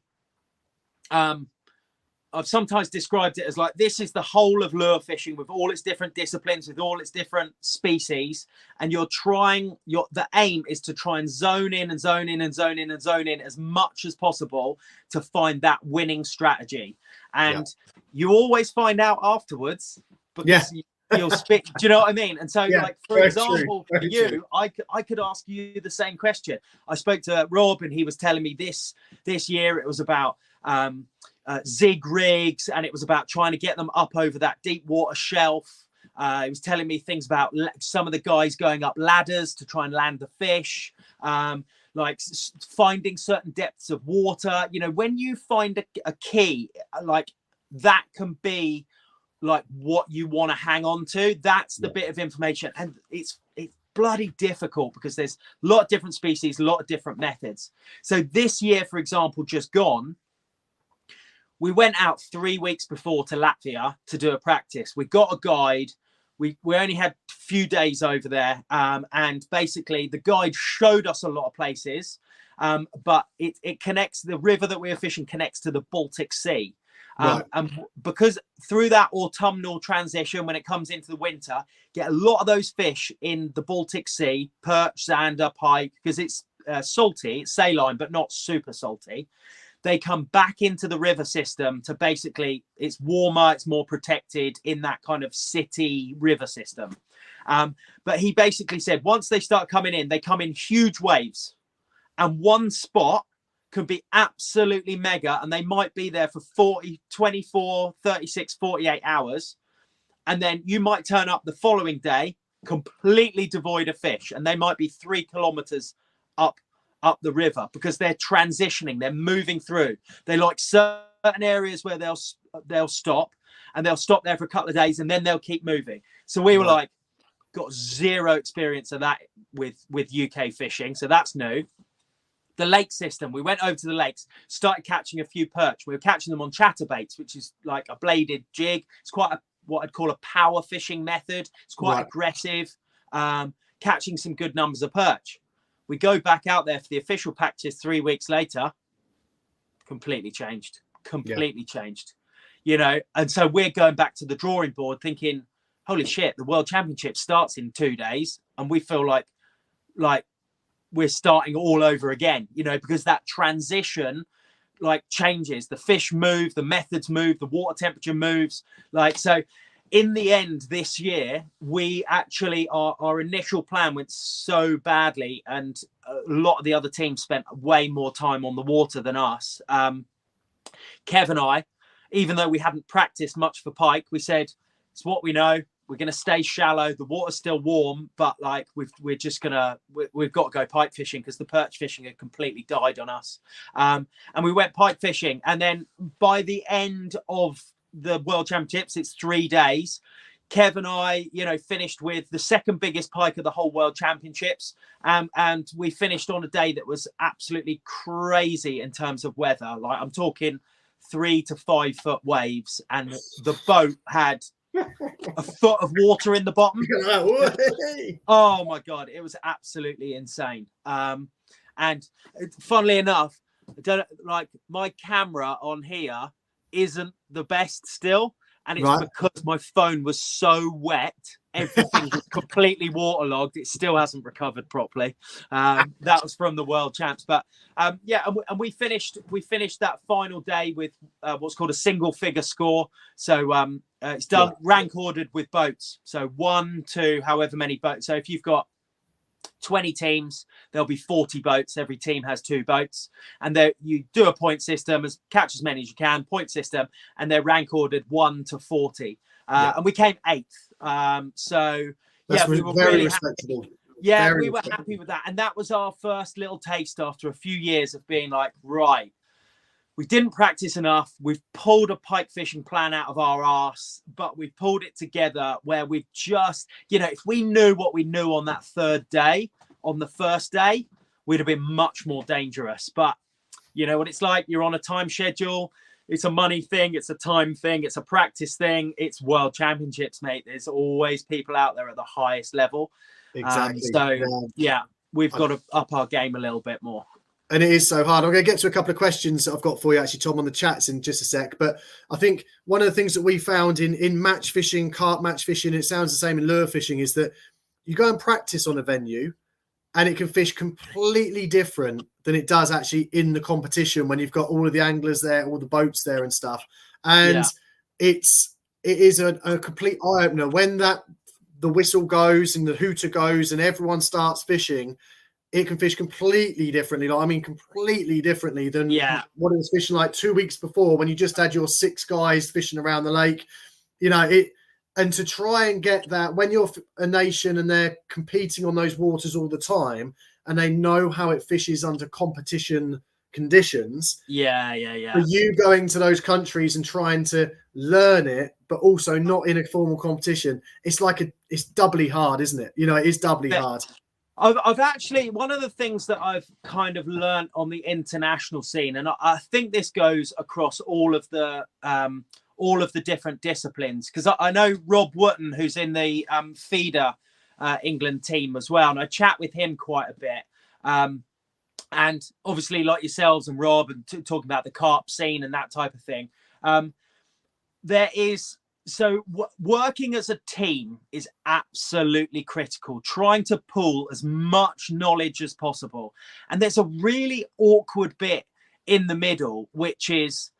Speaker 2: I've sometimes described it as like, this is the whole of lure fishing with all its different disciplines, with all its different species. And the aim is to try and zone in and zone in and zone in and zone in as much as possible to find that winning strategy. And you always find out afterwards because you'll speak. Do you know what I mean? And so, like, for example, for you, I could ask you the same question. I spoke to Rob and he was telling me this year it was about zig rigs, and it was about trying to get them up over that deep water shelf. He was telling me things about some of the guys going up ladders to try and land the fish, like finding certain depths of water. You know, when you find a key, like that can be like what you want to hang on to. That's the bit of information, and it's bloody difficult because there's a lot of different species, a lot of different methods. So this year, for example, just gone, we went out 3 weeks before to Latvia to do a practice. We got a guide. We only had a few days over there. And basically the guide showed us a lot of places. But it connects, the river that we were fishing connects to the Baltic Sea. And because through that autumnal transition, when it comes into the winter, get a lot of those fish in the Baltic Sea, perch, zander, pike, because it's salty, it's saline, but not super salty. They come back into the river system to basically, it's warmer, it's more protected in that kind of city river system. But he basically said, once they start coming in, they come in huge waves, and one spot can be absolutely mega, and they might be there for 40, 24, 36, 48 hours. And then you might turn up the following day completely devoid of fish, and they might be 3 kilometers up the river because they're transitioning, they're moving through. They like certain areas where they'll stop, and they'll stop there for a couple of days, and then they'll keep moving. So we were like, got zero experience of that with UK fishing, so that's new. The lake system, we went over to the lakes, started catching a few perch. We were catching them on chatterbaits, which is like a bladed jig. It's quite what I'd call a power fishing method. It's quite aggressive, catching some good numbers of perch. We go back out there for the official practice 3 weeks later, completely changed, changed, you know. And so we're going back to the drawing board thinking, holy shit, the World Championship starts in 2 days. And we feel like we're starting all over again, you know, because that transition like changes. The fish move, the methods move, the water temperature moves. Like, so in the end, this year, we actually, our initial plan went so badly, and a lot of the other teams spent way more time on the water than us. Kev and I, even though we hadn't practiced much for pike, we said, it's what we know. We're going to stay shallow. The water's still warm, but like we've got to go pike fishing because the perch fishing had completely died on us. And we went pike fishing. And then by the end of the World Championships, it's 3 days. Kev and I, you know, finished with the second biggest pike of the whole World Championships. And we finished on a day that was absolutely crazy in terms of weather. Like, I'm talking 3 to 5 foot waves, and the boat had a foot of water in the bottom. Oh my God, it was absolutely insane. And funnily enough, like my camera on here isn't the best still, and it's because my phone was so wet, everything was completely waterlogged. It still hasn't recovered properly. That was from the World Champs, but yeah, and we finished that final day with what's called a single figure score. So it's done rank ordered with boats, so 1 to however many boats. So if you've got 20 teams, there'll be 40 boats. Every team has 2 boats, and you do a point system, catch as many as you can, point system, and they're rank ordered 1 to 40. And we came 8th. So that's
Speaker 1: we were
Speaker 2: very
Speaker 1: respectable.
Speaker 2: Yeah,
Speaker 1: Very
Speaker 2: we were happy with that. And that was our first little taste after a few years of being like, right, we didn't practice enough. We've pulled a pike fishing plan out of our arse, but we've pulled it together where we've just, if we knew what we knew on that third day, on the first day, we'd have been much more dangerous. But you know what it's like? You're on a time schedule. It's a money thing. It's a time thing. It's a practice thing. It's world championships, mate. There's always people out there at the highest level.
Speaker 1: exactly.
Speaker 2: We've got to up our game a little bit more.
Speaker 1: And it is so hard. I'm going to get to a couple of questions that I've got for you, actually, Tom, on the chats in just a sec. But I think one of the things that we found in match fishing, carp match fishing, it sounds the same in lure fishing, is that you go and practice on a venue and it can fish completely different than it does actually in the competition when you've got all of the anglers there, all the boats there and stuff. And it is a complete eye-opener. When the whistle goes and the hooter goes and everyone starts fishing, it can fish completely differently. Completely differently than what it was fishing like 2 weeks before when you just had your 6 guys fishing around the lake. And to try and get that when you're a nation and they're competing on those waters all the time and they know how it fishes under competition conditions. For you going to those countries and trying to learn it, but also not in a formal competition, it's doubly hard, isn't it? It is doubly hard.
Speaker 2: I've actually, one of the things that I've kind of learned on the international scene, and I think this goes across all of the different disciplines, because I know Rob Wotton, who's in the feeder England team as well, and I chat with him quite a bit. And obviously, like yourselves and Rob, and talking about the carp scene and that type of thing, working as a team is absolutely critical, trying to pull as much knowledge as possible. And there's a really awkward bit in the middle, which is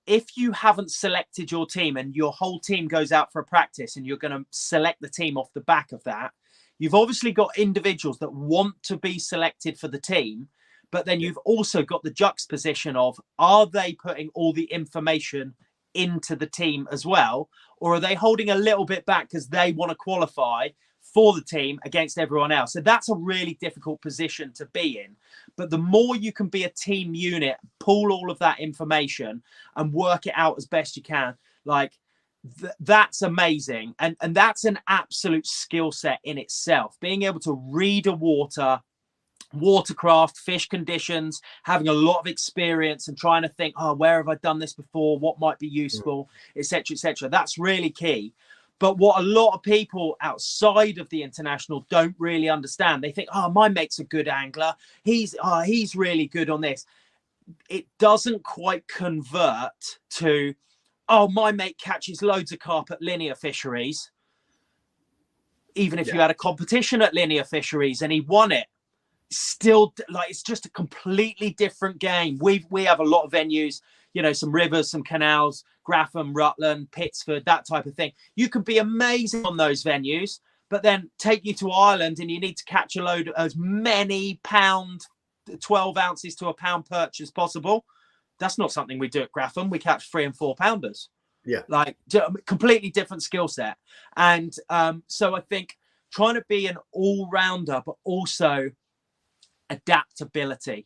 Speaker 2: if you haven't selected your team and your whole team goes out for a practice and you're going to select the team off the back of that, you've obviously got individuals that want to be selected for the team, but then you've also got the juxtaposition of, are they putting all the information into the team as well, or are they holding a little bit back because they want to qualify for the team against everyone else? So that's a really difficult position to be in. But the more you can be a team unit, pull all of that information and work it out as best you can, that's amazing. And that's an absolute skill set in itself, being able to read a watercraft, fish conditions, having a lot of experience and trying to think, where have I done this before? What might be useful, etc., etc. That's really key. But what a lot of people outside of the international don't really understand, they think, my mate's a good angler. He's really good on this. It doesn't quite convert to, my mate catches loads of carp at linear fisheries. Even if you had a competition at linear fisheries and he won it, still, it's just a completely different game. We have a lot of venues, some rivers, some canals, Grafham, Rutland, Pittsford, that type of thing. You can be amazing on those venues, but then take you to Ireland and you need to catch a load of as many 12 ounces to a pound perch as possible. That's not something we do at Grafham. We catch 3 and 4 pounders. Completely different skill set. And so I think trying to be an all-rounder, but also adaptability,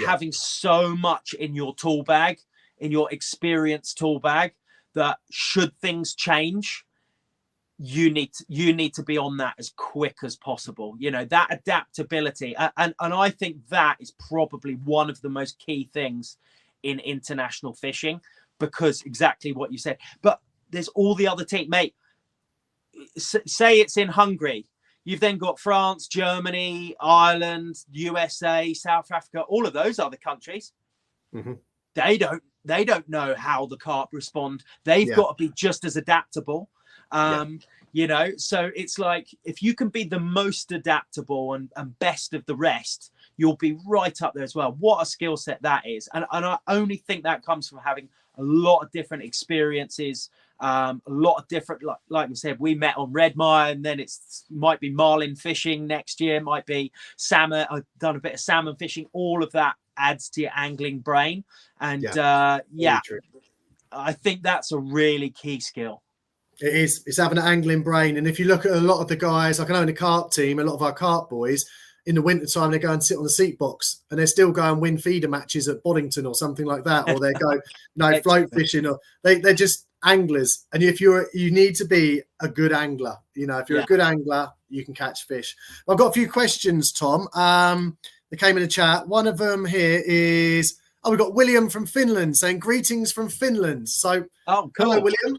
Speaker 2: having so much in your tool bag, in your experience tool bag, that should things change, you need to be on that as quick as possible. That adaptability, and I think that is probably one of the most key things in international fishing, because exactly what you said. But there's all the other team, mate. Say it's in Hungary. You've then got France, Germany, Ireland, USA, South Africa, all of those other countries. Mm-hmm. They don't know how the carp respond. They've got to be just as adaptable. So it's like, if you can be the most adaptable and best of the rest, you'll be right up there as well. What a skill set that is. And I only think that comes from having a lot of different experiences, a lot of different, like we said, we met on Redmire, and then might be marlin fishing next year, might be salmon. I've done a bit of salmon fishing. All of that adds to your angling brain. And I think that's a really key skill.
Speaker 1: It is. It's having an angling brain. And if you look at a lot of the guys, like I know in the carp team, a lot of our carp boys, in the winter time, they go and sit on the seat box and they're still going win feeder matches at Boddington or something like that. Or they go, float fishing, or they're just anglers. And if you need to be a good angler, if you're a good angler, you can catch fish. I've got a few questions, Tom. They came in the chat. One of them here is, we've got William from Finland saying greetings from Finland. So,
Speaker 2: cool.
Speaker 1: Hello, William.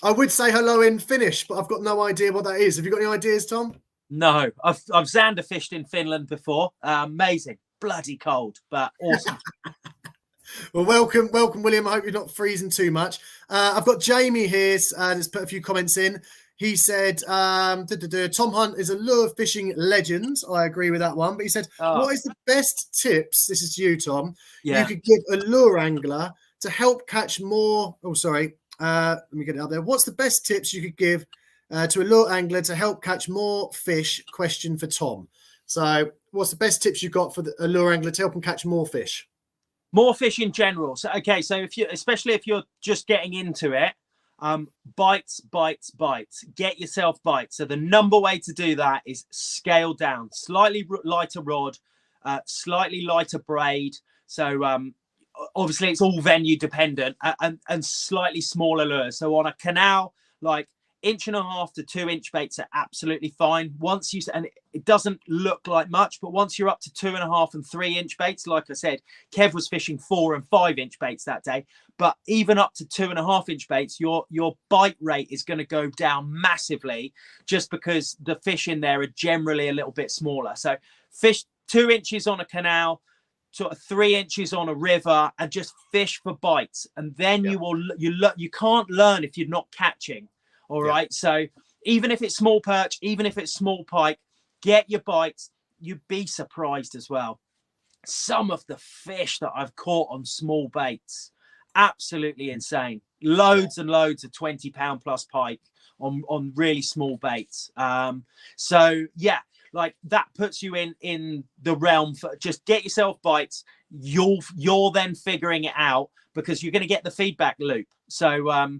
Speaker 1: I would say hello in Finnish, but I've got no idea what that is. Have you got any ideas, Tom?
Speaker 2: No, I've Zander fished in Finland before. Amazing, bloody cold, but awesome.
Speaker 1: Well, welcome, William. I hope you're not freezing too much. I've got Jamie here. That's put a few comments in. He said, Thom Hunt is a lure fishing legend. I agree with that one. But he said, what is the best tips? This is to you, Tom. Yeah. You could give a lure angler to help catch more. Oh, sorry. Let me get it up there. What's the best tips you could give to a lure angler to help catch more fish? Question for Tom. So what's the best tips you've got for a lure angler to help him catch more fish?
Speaker 2: More fish in general. So, okay. So especially if you're just getting into it, bites, get yourself bites. So the number way to do that is scale down, slightly lighter rod, slightly lighter braid. So, obviously it's all venue dependent, and slightly smaller lures. So on a canal, like 1.5 to 2 inch baits are absolutely fine. And it doesn't look like much, but once you're up to 2.5 and 3 inch baits, like I said, Kev was fishing 4 and 5 inch baits that day, but even up to 2.5 inch baits, your bite rate is going to go down massively just because the fish in there are generally a little bit smaller. So fish 2 inches on a canal, sort of 3 inches on a river, and just fish for bites. And then you can't learn if you're not catching. All right. So even if it's small perch, even if it's small pike, get your bites. You'd be surprised as well. Some of the fish that I've caught on small baits, absolutely insane. Loads and loads of 20-pound plus pike on really small baits. So yeah, like that puts you in the realm for just get yourself bites. You're then figuring it out because you're going to get the feedback loop. So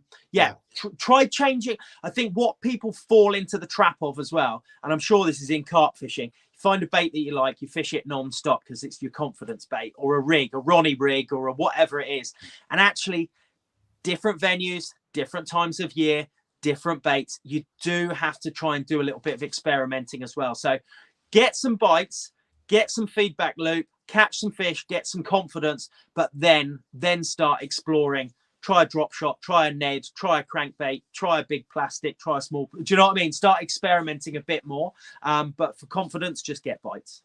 Speaker 2: try changing. I think what people fall into the trap of as well, and I'm sure this is in carp fishing, you find a bait that you like, you fish it non-stop because it's your confidence bait, or a rig, a Ronnie rig, or a whatever it is. And actually different venues, different times of year, different baits, you do have to try and do a little bit of experimenting as well. So get some bites, get some feedback loop, catch some fish, get some confidence, but then start exploring. Try a drop shot, try a Ned, try a crankbait, try a big plastic, try a small. Do you know what I mean? Start experimenting a bit more. But for confidence, just get bites.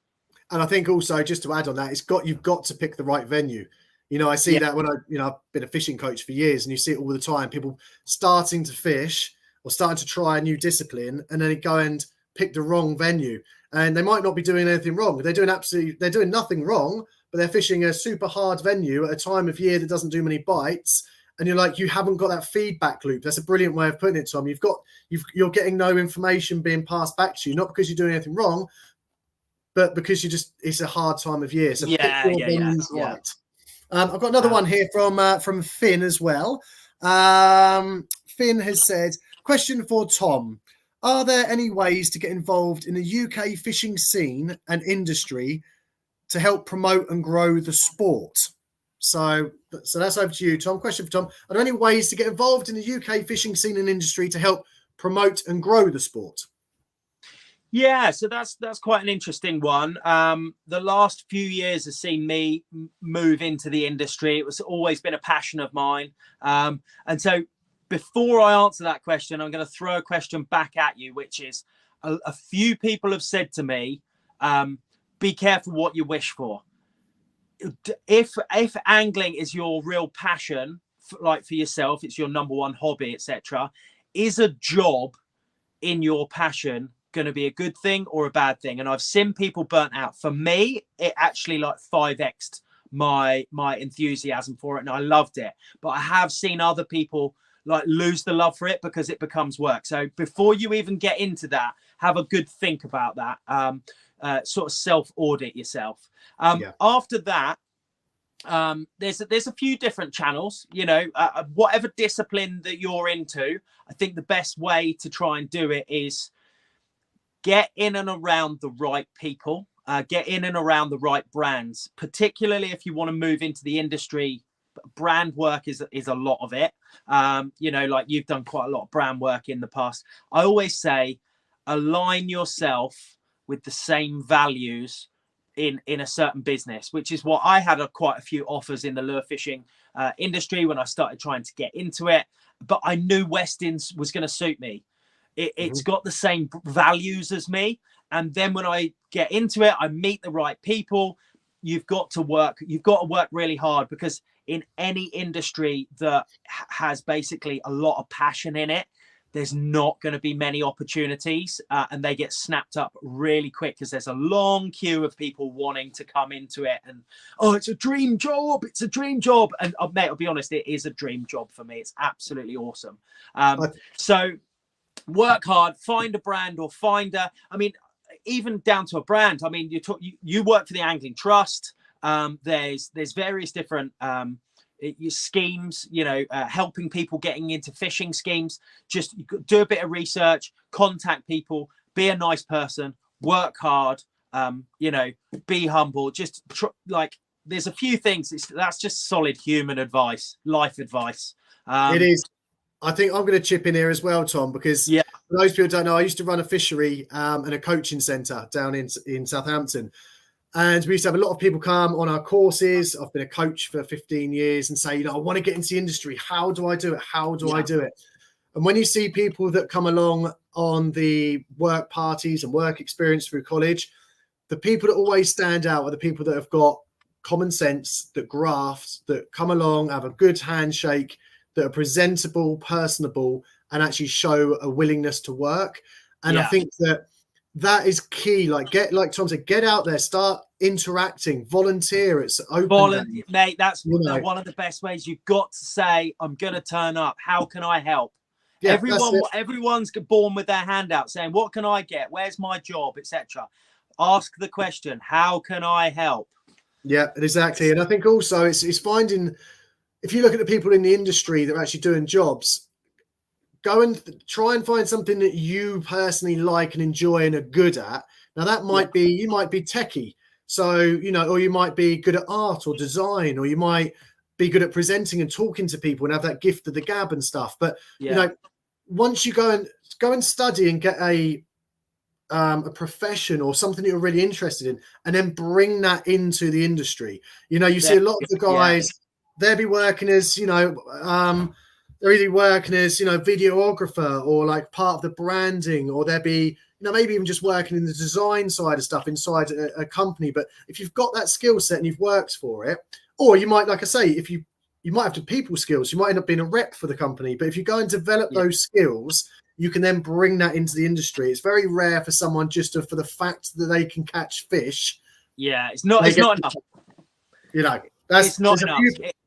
Speaker 1: And I think also, just to add on that, you've got to pick the right venue. I see that when I've been a fishing coach for years, and you see it all the time. People starting to fish or starting to try a new discipline, and then they go and pick the wrong venue. And they might not be doing anything wrong. They're doing nothing wrong, but they're fishing a super hard venue at a time of year that doesn't do many bites. And you're like, you haven't got that feedback loop. That's a brilliant way of putting it, Tom. You're getting no information being passed back to you, not because you're doing anything wrong, but because it's a hard time of year. So right. I've got another one here from Finn as well. Finn has said, question for Tom. Are there any ways to get involved in the UK fishing scene and industry to help promote and grow the sport? So that's over to you, Tom. Question for Tom. Are there any ways to get involved in the UK fishing scene and industry to help promote and grow the sport?
Speaker 2: Yeah, so that's quite an interesting one. The last few years has seen me move into the industry. It was always been a passion of mine. And so before I answer that question, I'm going to throw a question back at you, which is a few people have said to me, be careful what you wish for. If angling is your real passion, like for yourself, it's your number one hobby, etc., is a job in your passion going to be a good thing or a bad thing? And I've seen people burnt out. For me, it actually like 5x'd my enthusiasm for it, and I loved it. But I have seen other people like lose the love for it because it becomes work. So before you even get into that, have a good think about that. Sort of self-audit yourself. After that, there's a few different channels, whatever discipline that you're into. I think the best way to try and do it is get in and around the right people, get in and around the right brands, particularly if you want to move into the industry. Brand work is a lot of it. Like you've done quite a lot of brand work in the past. I always say align yourself with the same values in a certain business, which is what I had quite a few offers in the lure fishing industry when I started trying to get into it. But I knew Westin's was going to suit me. It's got the same values as me. And then when I get into it, I meet the right people. You've got to work really hard, because in any industry that has basically a lot of passion in it, there's not going to be many opportunities, and they get snapped up really quick because there's a long queue of people wanting to come into it. And, oh, it's a dream job. It's a dream job. And mate, I'll be honest, it is a dream job for me. It's absolutely awesome. So work hard, find a brand or even down to a brand. I mean, you work for the Angling Trust. There's various different schemes, helping people getting into fishing schemes. Just do a bit of research, contact people, be a nice person, work hard, be humble. Just there's a few things. That's just solid human advice, life advice.
Speaker 1: It is. I think I'm going to chip in here as well, Tom, because for those people who don't know, I used to run a fishery and a coaching centre down in Southampton. And we used to have a lot of people come on our courses. I've been a coach for 15 years and say, I want to get into the industry. How do I do it? How do I do it? And when you see people that come along on the work parties and work experience through college, the people that always stand out are the people that have got common sense, that graft, that come along, have a good handshake, that are presentable, personable, and actually show a willingness to work. And I think that is key. Like Tom said, get out there, start interacting, volunteer. It's open.
Speaker 2: Mate, that's one of the best ways. You've got to say, I'm going to turn up. How can I help? Yeah, everyone's born with their hand out saying, what can I get? Where's my job, etc. Ask the question, how can I help? Yeah, exactly. And I think also it's finding, if you look at the people in the industry that are actually doing jobs, go and try and find something that you personally like and enjoy and are good at. Now that might be, you might be techie. So, or you might be good at art or design, or you might be good at presenting and talking to people and have that gift of the gab and stuff. But, once you go and study and get a profession or something that you're really interested in, and then bring that into the industry, you see a lot of the guys, they'll be working as, they're either working as, videographer or like part of the branding, or they'll be, maybe even just working in the design side of stuff inside a company. But if you've got that skill set and you've worked for it, or you might, like I say, if you might have the people skills, you might end up being a rep for the company. But if you go and develop those skills, you can then bring that into the industry. It's very rare for someone just for the fact that they can catch fish. Yeah, it's not enough. It's not enough.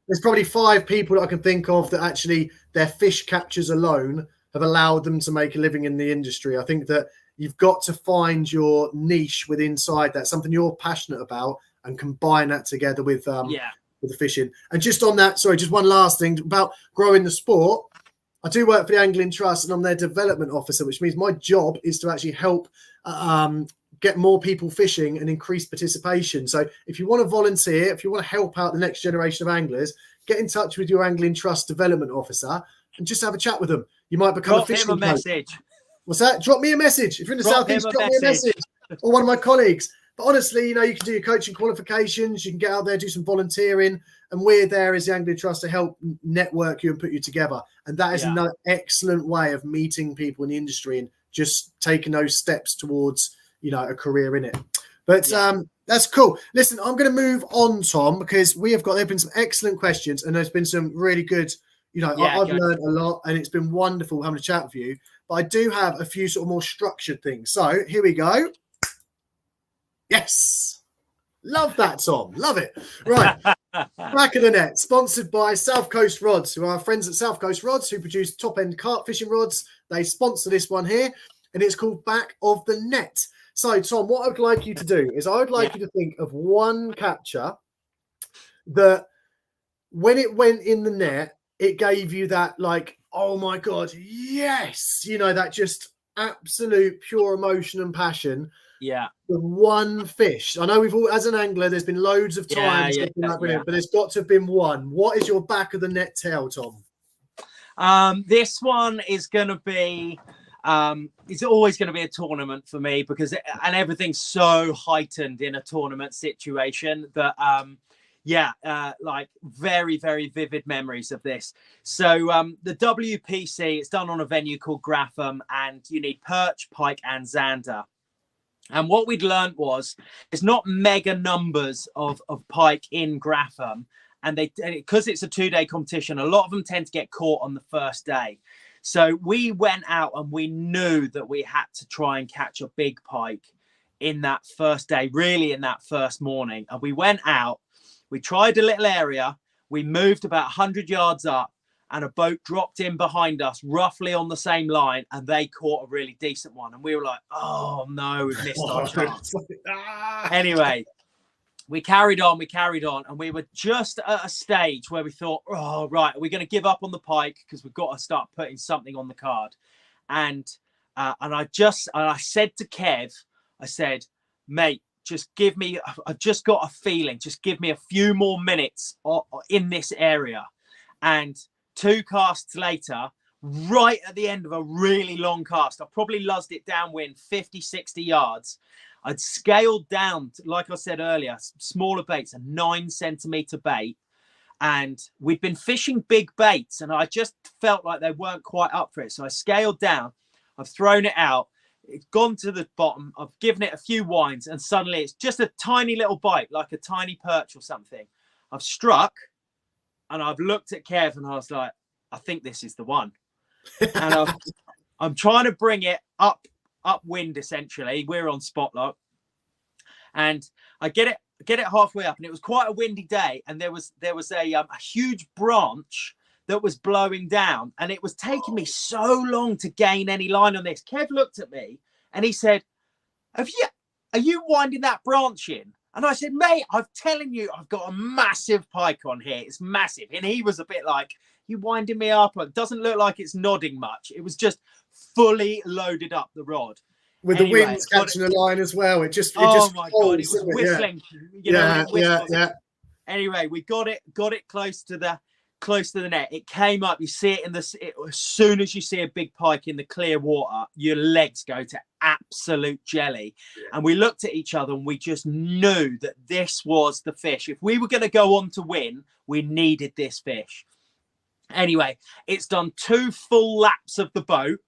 Speaker 2: There's probably 5 people that I can think of that actually their fish captures alone have allowed them to make a living in the industry. I think that you've got to find your niche inside that, something you're passionate about, and combine that together with the fishing. And just on that, sorry, just one last thing about growing the sport. I do work for the Angling Trust, and I'm their development officer, which means my job is to actually help get more people fishing and increase participation. So if you want to volunteer, if you want to help out the next generation of anglers, get in touch with your Angling Trust development officer and just have a chat with them. You might become a fishing coach. Drop him a message. What's that? Drop me a message. If you're in the Southeast, drop me a message. Or one of my colleagues. But honestly, you can do your coaching qualifications. You can get out there, do some volunteering. And we're there as the Angling Trust to help network you and put you together. And that is an excellent way of meeting people in the industry and just taking those steps towards, a career in it. But that's cool. Listen, I'm going to move on, Tom, because there have been some excellent questions, and there's been some really good, I've learned a lot, and it's been wonderful having a chat with you. But I do have a few sort of more structured things. So here we go. Yes. Love that, Tom. Love it. Right. Back of the net, sponsored by South Coast Rods, who are our friends at South Coast Rods, who produce top-end carp fishing rods. They sponsor this one here, and it's called Back of the Net. So, Tom, what I'd like you to do is I would like you to think of one capture
Speaker 1: that when it went in the net, it gave you that like, oh my God, yes, you know, that just absolute pure emotion and passion.
Speaker 2: Yeah.
Speaker 1: The one fish. I know we've all, as an angler, there's been loads of times, but there's got to have been one. What is your back of the net tell, Tom?
Speaker 2: This one is going to be, it's always going to be a tournament for me because, and everything's so heightened in a tournament situation that, like very, very vivid memories of this. So the WPC, it's done on a venue called Grapham, and you need perch, pike, and zander. And what we'd learned was it's not mega numbers of pike in Grapham. And because it's a 2-day competition, a lot of them tend to get caught on the first day. So we went out and we knew that we had to try and catch a big pike in that first day, really in that first morning. And we went out, we tried a little area, we moved about 100 yards up, and a boat dropped in behind us, roughly on the same line, and they caught a really decent one. And we were like, oh no, we've missed our chance. Anyway, we carried on, and we were just at a stage where we thought, oh, right, are we going to give up on the pike? Because we've got to start putting something on the card. And I said to Kev, I said, mate, just give me, I've just got a feeling, just give me a few more minutes in this area. And 2 casts later, right at the end of a really long cast, I probably luzzed it downwind 50, 60 yards. I'd scaled down, like I said earlier, smaller baits, a 9-centimeter bait. And we'd been fishing big baits, and I just felt like they weren't quite up for it. So I scaled down, I've thrown it out, it's gone to the bottom, I've given it a few winds, and suddenly it's just a tiny little bite, like a tiny perch or something. I've struck, and I've looked at Kev, and I was like, I think this is the one. And I'm trying to bring it upwind, essentially. We're on spot lock, and I get it halfway up, and it was quite a windy day, and there was a huge branch that was blowing down, and it was taking me so long to gain any line on this. Kev looked at me and he said, are you winding that branch in? And I said, mate, I'm telling you, I've got a massive pike on here. It's massive. And he was a bit like, you winding me up? It doesn't look like it's nodding much. It was just fully loaded up the rod.
Speaker 1: With the winds catching the line as well. It just
Speaker 2: my
Speaker 1: holds,
Speaker 2: God, it was whistling.
Speaker 1: Yeah.
Speaker 2: Anyway, we got it close to the net. It came up. You see it as soon as you see a big pike in the clear water, your legs go to absolute jelly. Yeah. And we looked at each other and we just knew that this was the fish. If we were going to go on to win, we needed this fish. Anyway, it's done 2 full laps of the boat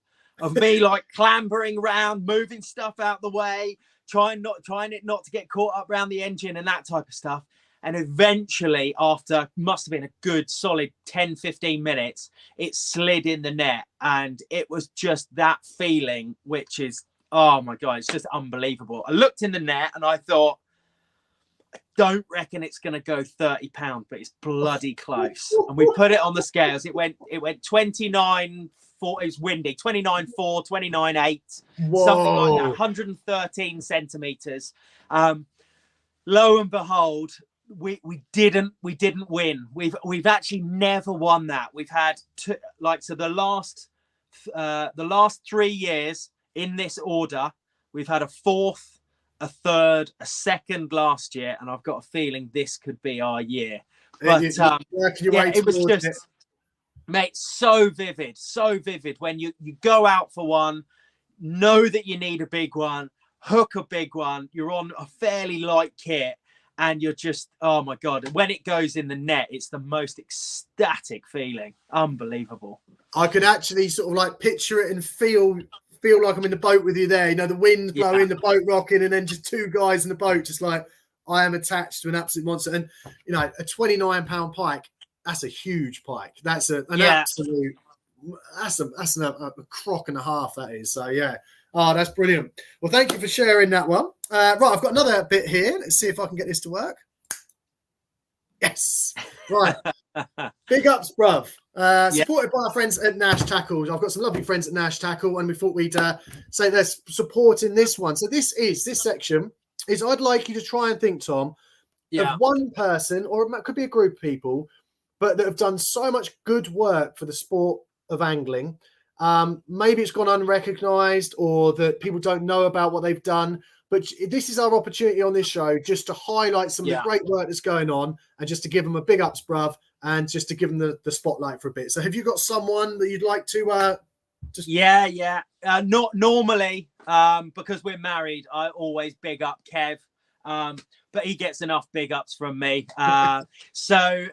Speaker 2: of me like clambering around, moving stuff out the way, trying it not to get caught up around the engine and that type of stuff. And eventually, after must have been a good solid 10, 15 minutes, it slid in the net. And it was just that feeling, which is, oh my God, it's just unbelievable. I looked in the net and I thought, I don't reckon it's going to go 30 pounds, but it's bloody close. And we put it on the scales. It went 29.4. It was windy, 29.4, 29.8, something like that, 113 centimeters. Lo and behold, we didn't win. We've actually never won that. We've had the last 3 years in this order, we've had a 4th, a 3rd, a 2nd last year, and I've got a feeling this could be our year. But it was just, mate, so vivid when you go out for one, know that you need a big one, hook a big one, you're on a fairly light kit, and you're just, oh my God, when it goes in the net, it's the most ecstatic feeling. Unbelievable. I
Speaker 1: could actually sort of like picture it and feel like I'm in the boat with you there. You know, the wind blowing, the boat rocking, and then just 2 guys in the boat, just like, I am attached to an absolute monster. And, you know, a 29-pound pike, that's a huge pike. That's an absolute, that's a crock and a half, that is. So, yeah. Oh, that's brilliant. Well, thank you for sharing that one. Right, I've got another bit here. Let's see if I can get this to work. Yes. Right. Big ups, bruv. Supported by our friends at Nash Tackle. I've got some lovely friends at Nash Tackle, and we thought we'd say they're supporting this one. So this section is, I'd like you to try and think, Tom, of one person, or it could be a group of people, but that have done so much good work for the sport of angling. Maybe it's gone unrecognized, or that people don't know about what they've done. But this is our opportunity on this show just to highlight some of the great work that's going on, and just to give them a big ups, bruv, and just to give them the spotlight for a bit. So have you got someone that you'd like to just...
Speaker 2: Not normally, because we're married, I always big up Kev. But he gets enough big ups from me. So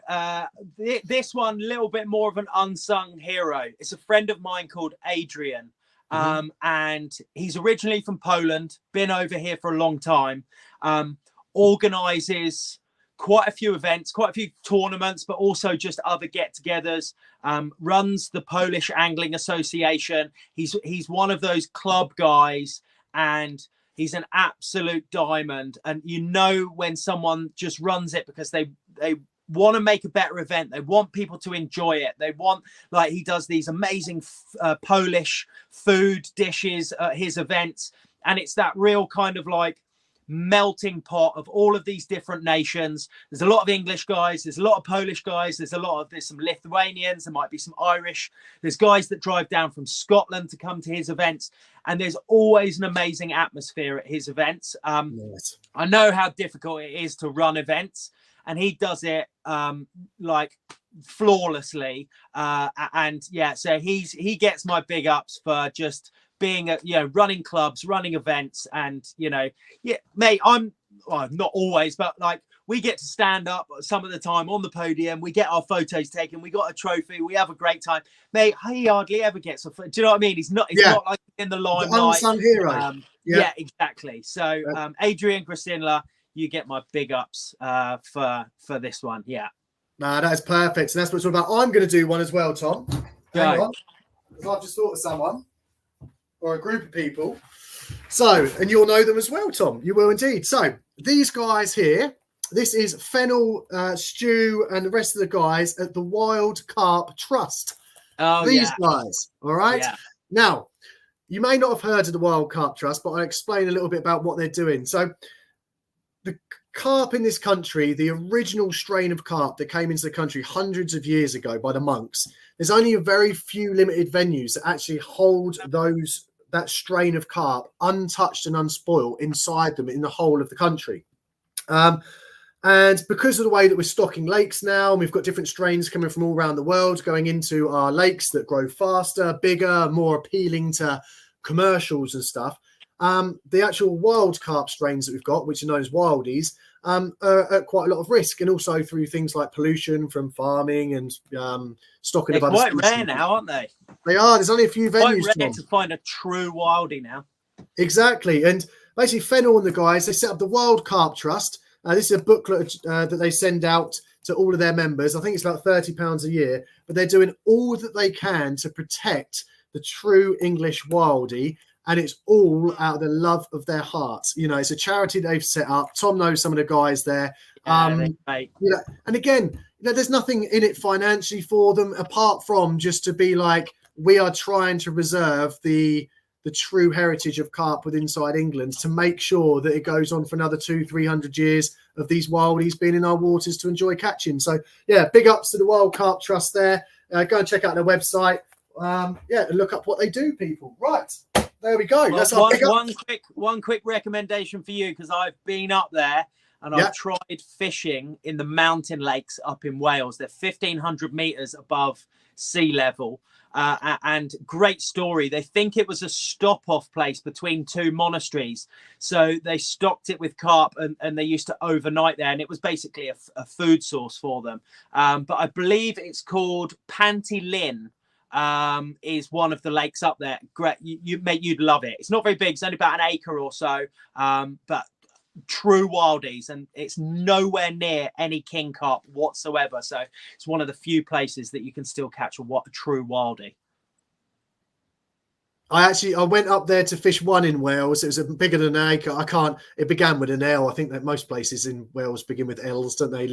Speaker 2: this one, a little bit more of an unsung hero. It's a friend of mine called Adrian. And he's originally from Poland, been over here for a long time, organizes quite a few events, quite a few tournaments, but also just other get-togethers, runs the Polish Angling Association. He's one of those club guys, and he's an absolute diamond. And you know when someone just runs it because they want to make a better event. They want people to enjoy it. They want, like, he does these amazing Polish food dishes at his events. And it's that real kind of like melting pot of all of these different nations. There's a lot of English guys, there's a lot of Polish guys, there's some Lithuanians, there might be some Irish, there's guys that drive down from Scotland to come to his events, and there's always an amazing atmosphere at his events.
Speaker 1: Yes.
Speaker 2: I know how difficult it is to run events, and he does it like flawlessly, and yeah, so he gets my big ups for just being running clubs, running events, and mate, I'm not always, but like we get to stand up some of the time on the podium, we get our photos taken, we got a trophy, we have a great time, mate. He hardly ever gets do you know what I mean? He's not like in the limelight. The
Speaker 1: unsung hero.
Speaker 2: Yeah, exactly. So Adrian Grassinla, you get my big ups for this one. Yeah.
Speaker 1: Nah, that is perfect. And that's what it's all about. I'm going to do one as well, Tom. Hang on. I've just thought of someone, or a group of people. So, and you'll know them as well, Tom. You will indeed. So, these guys here, this is Fennel, Stu, and the rest of the guys at the Wild Carp Trust.
Speaker 2: Oh,
Speaker 1: these guys, all right?
Speaker 2: Yeah.
Speaker 1: Now, you may not have heard of the Wild Carp Trust, but I'll explain a little bit about what they're doing. So, the carp in this country, the original strain of carp that came into the country hundreds of years ago by the monks, there's only a very few limited venues that actually hold that strain of carp untouched and unspoiled inside them in the whole of the country. And because of the way that we're stocking lakes now, and we've got different strains coming from all around the world going into our lakes that grow faster, bigger, more appealing to commercials and stuff, the actual wild carp strains that we've got, which are known as wildies, are at quite a lot of risk, and also through things like pollution from farming and stocking of other
Speaker 2: quite
Speaker 1: species.
Speaker 2: rare now, aren't they?
Speaker 1: They are. There's only a few venues.
Speaker 2: Quite rare to find a true wildie now.
Speaker 1: Exactly. And basically, Fennel and the guys, they set up the Wild Carp Trust. This is a booklet that they send out to all of their members. I think it's about £30 a year, but they're doing all that they can to protect the true English wildie. And it's all out of the love of their hearts. You know, it's a charity they've set up. Tom knows some of the guys there. And again, there's nothing in it financially for them apart from just to be like, we are trying to reserve the true heritage of carp with inside England, to make sure that it goes on for another 200-300 years of these wildies being in our waters to enjoy catching. So yeah, big ups to the Wild Carp Trust there. Go and check out their website. Look up what they do, people. Right. There we go.
Speaker 2: Well,
Speaker 1: that's
Speaker 2: one quick recommendation for you, because I've been up there and I've tried fishing in the mountain lakes up in Wales. They're 1,500 meters above sea level, and great story. They think it was a stop-off place between two monasteries, so they stocked it with carp, and they used to overnight there, and it was basically a food source for them. But I believe it's called Panty Lynn. Is one of the lakes up there. Great, you'd love it. It's not very big, it's only about an acre or so, but true wildies, and it's nowhere near any king carp whatsoever. So it's one of the few places that you can still catch a true wildie.
Speaker 1: I went up there to fish one in Wales. It was bigger than an acre. It began with an L. I think that most places in Wales begin with L's, don't they?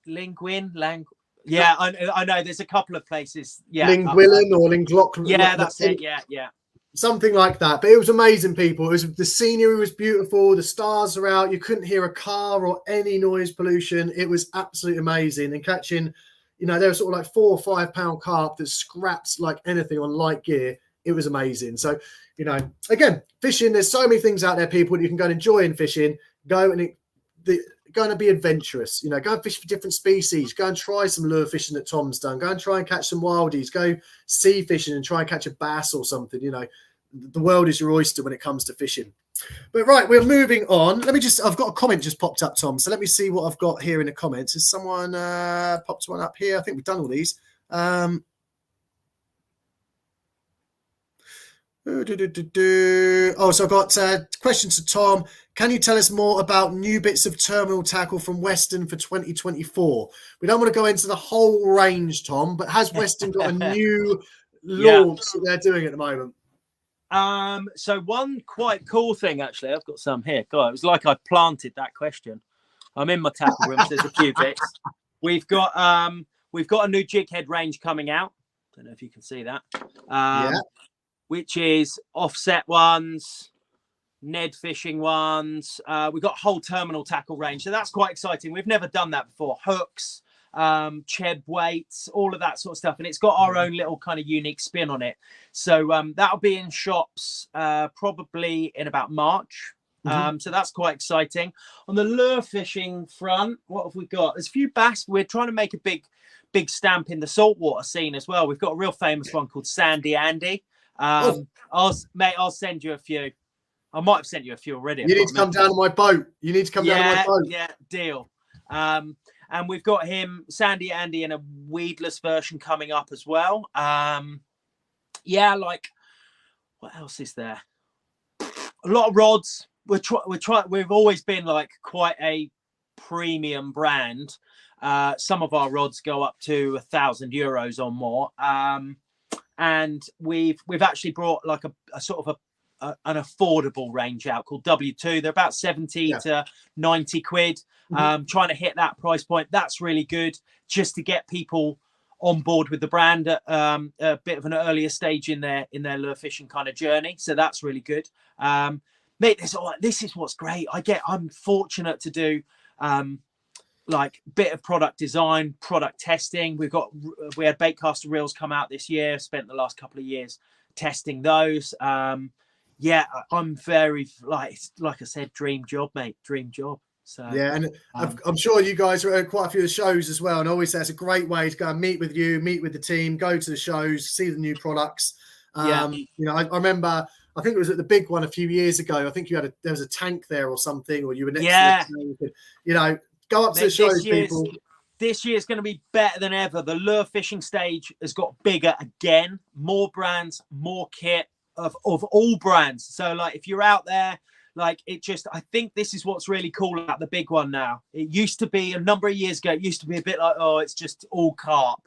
Speaker 2: Linguin. Yeah, I know. There's a couple of places. Yeah,
Speaker 1: Llangwillen or Llangloch.
Speaker 2: Yeah, that's it. Yeah.
Speaker 1: Something like that. But it was amazing, people. It was, the scenery was beautiful. The stars are out. You couldn't hear a car or any noise pollution. It was absolutely amazing. And catching, you know, there were sort of like 4 or 5 pound carp that scraps like anything on light gear. It was amazing. So, you know, again, fishing, there's so many things out there, people, that you can go and enjoy in fishing. Go and going to be adventurous, you know, go and fish for different species, go and try some lure fishing that Tom's done, go and try and catch some wildies, go sea fishing and try and catch a bass or something. You know, the world is your oyster when it comes to fishing. But right, we're moving on. Let me just, I've got a comment just popped up, Tom, so let me see what I've got here in the comments. Has someone popped one up here? I think we've done all these. Oh, so I've got questions to Tom. Can you tell us more about new bits of terminal tackle from Western for 2024? We don't want to go into the whole range, Tom, but has Western got a new launch that they're doing at the moment?
Speaker 2: So one quite cool thing, actually, I've got some here. God, it was like I planted that question. I'm in my tackle room, so there's a few bits. We've got a new jig head range coming out. Don't know if you can see that. Which is offset ones, Ned fishing ones. We've got a whole terminal tackle range. So that's quite exciting. We've never done that before. Hooks, cheb weights, all of that sort of stuff. And it's got our own little kind of unique spin on it. So that'll be in shops probably in about March. So that's quite exciting. On the lure fishing front, what have we got? There's a few bass. We're trying to make a big stamp in the saltwater scene as well. We've got a real famous one called Sandy Andy. I'll send you a few. I might have sent you a few already.
Speaker 1: You need to come down on my boat. You need to come down on my boat.
Speaker 2: Yeah, deal. And we've got him, Sandy Andy, in a weedless version coming up as well. Like, what else is there? A lot of rods. We've always been like quite a premium brand. Some of our rods go up to €1,000 or more. And we've actually brought like a sort of an affordable range out called W2. They're about 70 to 90 quid. Trying to hit that price point. That's really good, just to get people on board with the brand at a bit of an earlier stage in their lure fishing kind of journey. So that's really good. Mate, this is what's great. I'm fortunate to do like bit of product design, product testing. We had baitcaster reels come out this year. Spent the last couple of years testing those. I'm very like I said, dream job, mate, dream job. So
Speaker 1: yeah, and I'm sure you guys are at quite a few of the shows as well. And I always say it's a great way to go and meet with you, meet with the team, go to the shows, see the new products. You know, I remember, I think it was at the big one a few years ago. I think there was a tank there or something, or you were next to the tank. You know, go up to the shows, people.
Speaker 2: This year's going to be better than ever. The lure fishing stage has got bigger again. More brands, more kit of all brands. So, like, if you're out there, like, I think this is what's really cool about the big one now. It used to be a number of years ago. It used to be a bit like, oh, it's just all carp.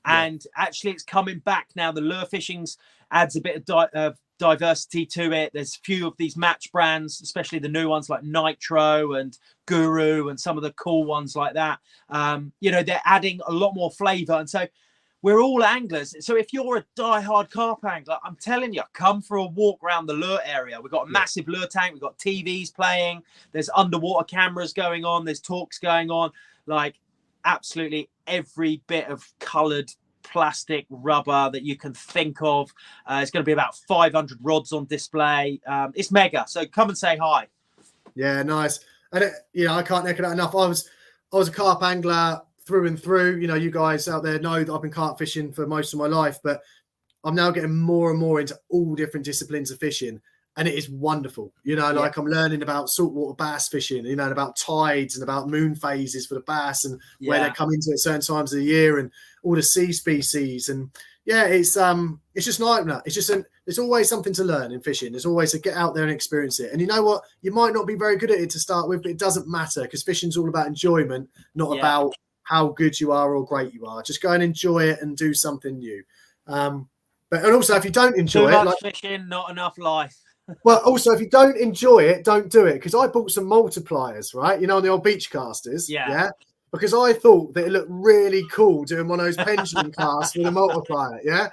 Speaker 2: And actually, it's coming back now. The lure fishing's adds a bit of diversity to it. There's a few of these match brands, especially the new ones like Nitro and Guru and some of the cool ones like that. You know, they're adding a lot more flavor. And so we're all anglers. So if you're a die-hard carp angler, I'm telling you, come for a walk around the lure area. We've got a massive lure tank. We've got TVs playing. There's underwater cameras going on. There's talks going on. Like, absolutely every bit of coloured plastic, rubber that you can think of. It's going to be about 500 rods on display. It's mega. So come and say hi.
Speaker 1: Yeah, nice. And I can't echo that enough. I was a carp angler through and through. You know, you guys out there know that I've been carp fishing for most of my life, but I'm now getting more and more into all different disciplines of fishing. And it is wonderful, you know, like I'm learning about saltwater bass fishing, you know, and about tides and about moon phases for the bass and where they come into at certain times of the year and all the sea species. And it's just an eye-opener. There's always something to learn in fishing. There's always to get out there and experience it. And you know what? You might not be very good at it to start with, but it doesn't matter, because fishing's all about enjoyment, not about how good you are or great you are. Just go and enjoy it and do something new. And also, if you don't enjoy
Speaker 2: Too much fishing, not enough life.
Speaker 1: Well, also, if you don't enjoy it, don't do it. Because I bought some multipliers, right? You know, on the old beach casters. Yeah. Because I thought that it looked really cool doing one of those pendulum casts with a multiplier. Yeah.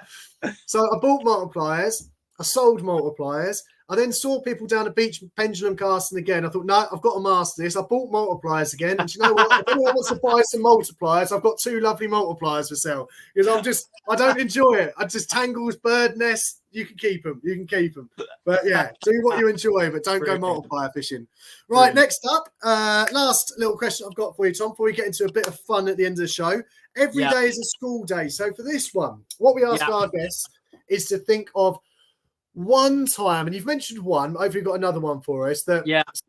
Speaker 1: So I bought multipliers. I sold multipliers. I then saw people down the beach pendulum casting again. I thought, no, I've got to master this. I bought multipliers again. And you know what? If anyone wants to buy some multipliers, I've got 2 lovely multipliers for sale. Because I don't enjoy it. I just tangles, bird nests. You can keep them. You can keep them. But yeah, do what you enjoy, but don't go multiplier fishing. Right, next up, last little question I've got for you, Tom, before we get into a bit of fun at the end of the show. Every day is a school day. So for this one, what we ask our guests is to think of one time, and you've mentioned one, hopefully you've got another one for us, that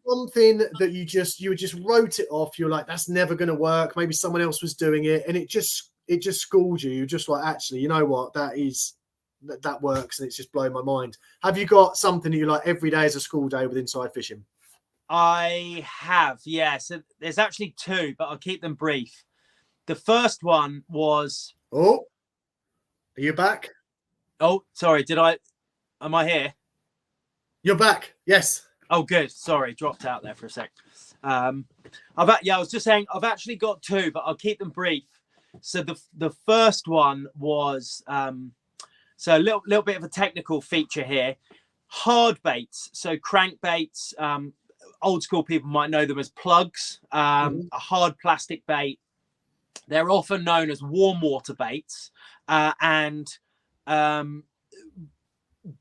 Speaker 1: something that you just wrote it off. You're like, that's never going to work. Maybe someone else was doing it, and it just schooled you. You're just like, actually, you know what? That works, and it's just blown my mind. Have you got something that you like every day is a school day with inside fishing?
Speaker 2: I have, yeah. So there's actually 2, but I'll keep them brief. The first one was...
Speaker 1: Oh, are you back?
Speaker 2: Oh, sorry. Am I here?
Speaker 1: You're back. Yes.
Speaker 2: Oh, good. Sorry, dropped out there for a sec. I was just saying I've actually got 2, but I'll keep them brief. So the first one was so a little bit of a technical feature here. Hard baits, so crankbaits. Old school people might know them as plugs. A hard plastic bait. They're often known as warm water baits,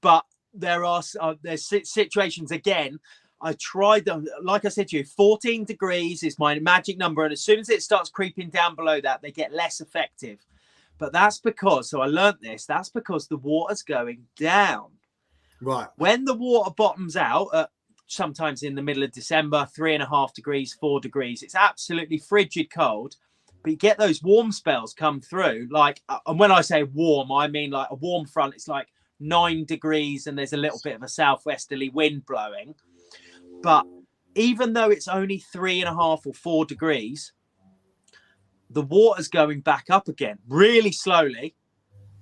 Speaker 2: but there's situations, again, I tried them, like I said to you, 14 degrees is my magic number, and as soon as it starts creeping down below that, they get less effective. But that's because, so I learned this, that's because the water's going down.
Speaker 1: Right.
Speaker 2: When the water bottoms out, sometimes in the middle of December, 3.5 degrees, 4 degrees, it's absolutely frigid cold. But you get those warm spells come through, like, and when I say warm, I mean like a warm front. It's like 9 degrees and there's a little bit of a southwesterly wind blowing. But even though it's only 3.5 or 4 degrees, the water's going back up again really slowly.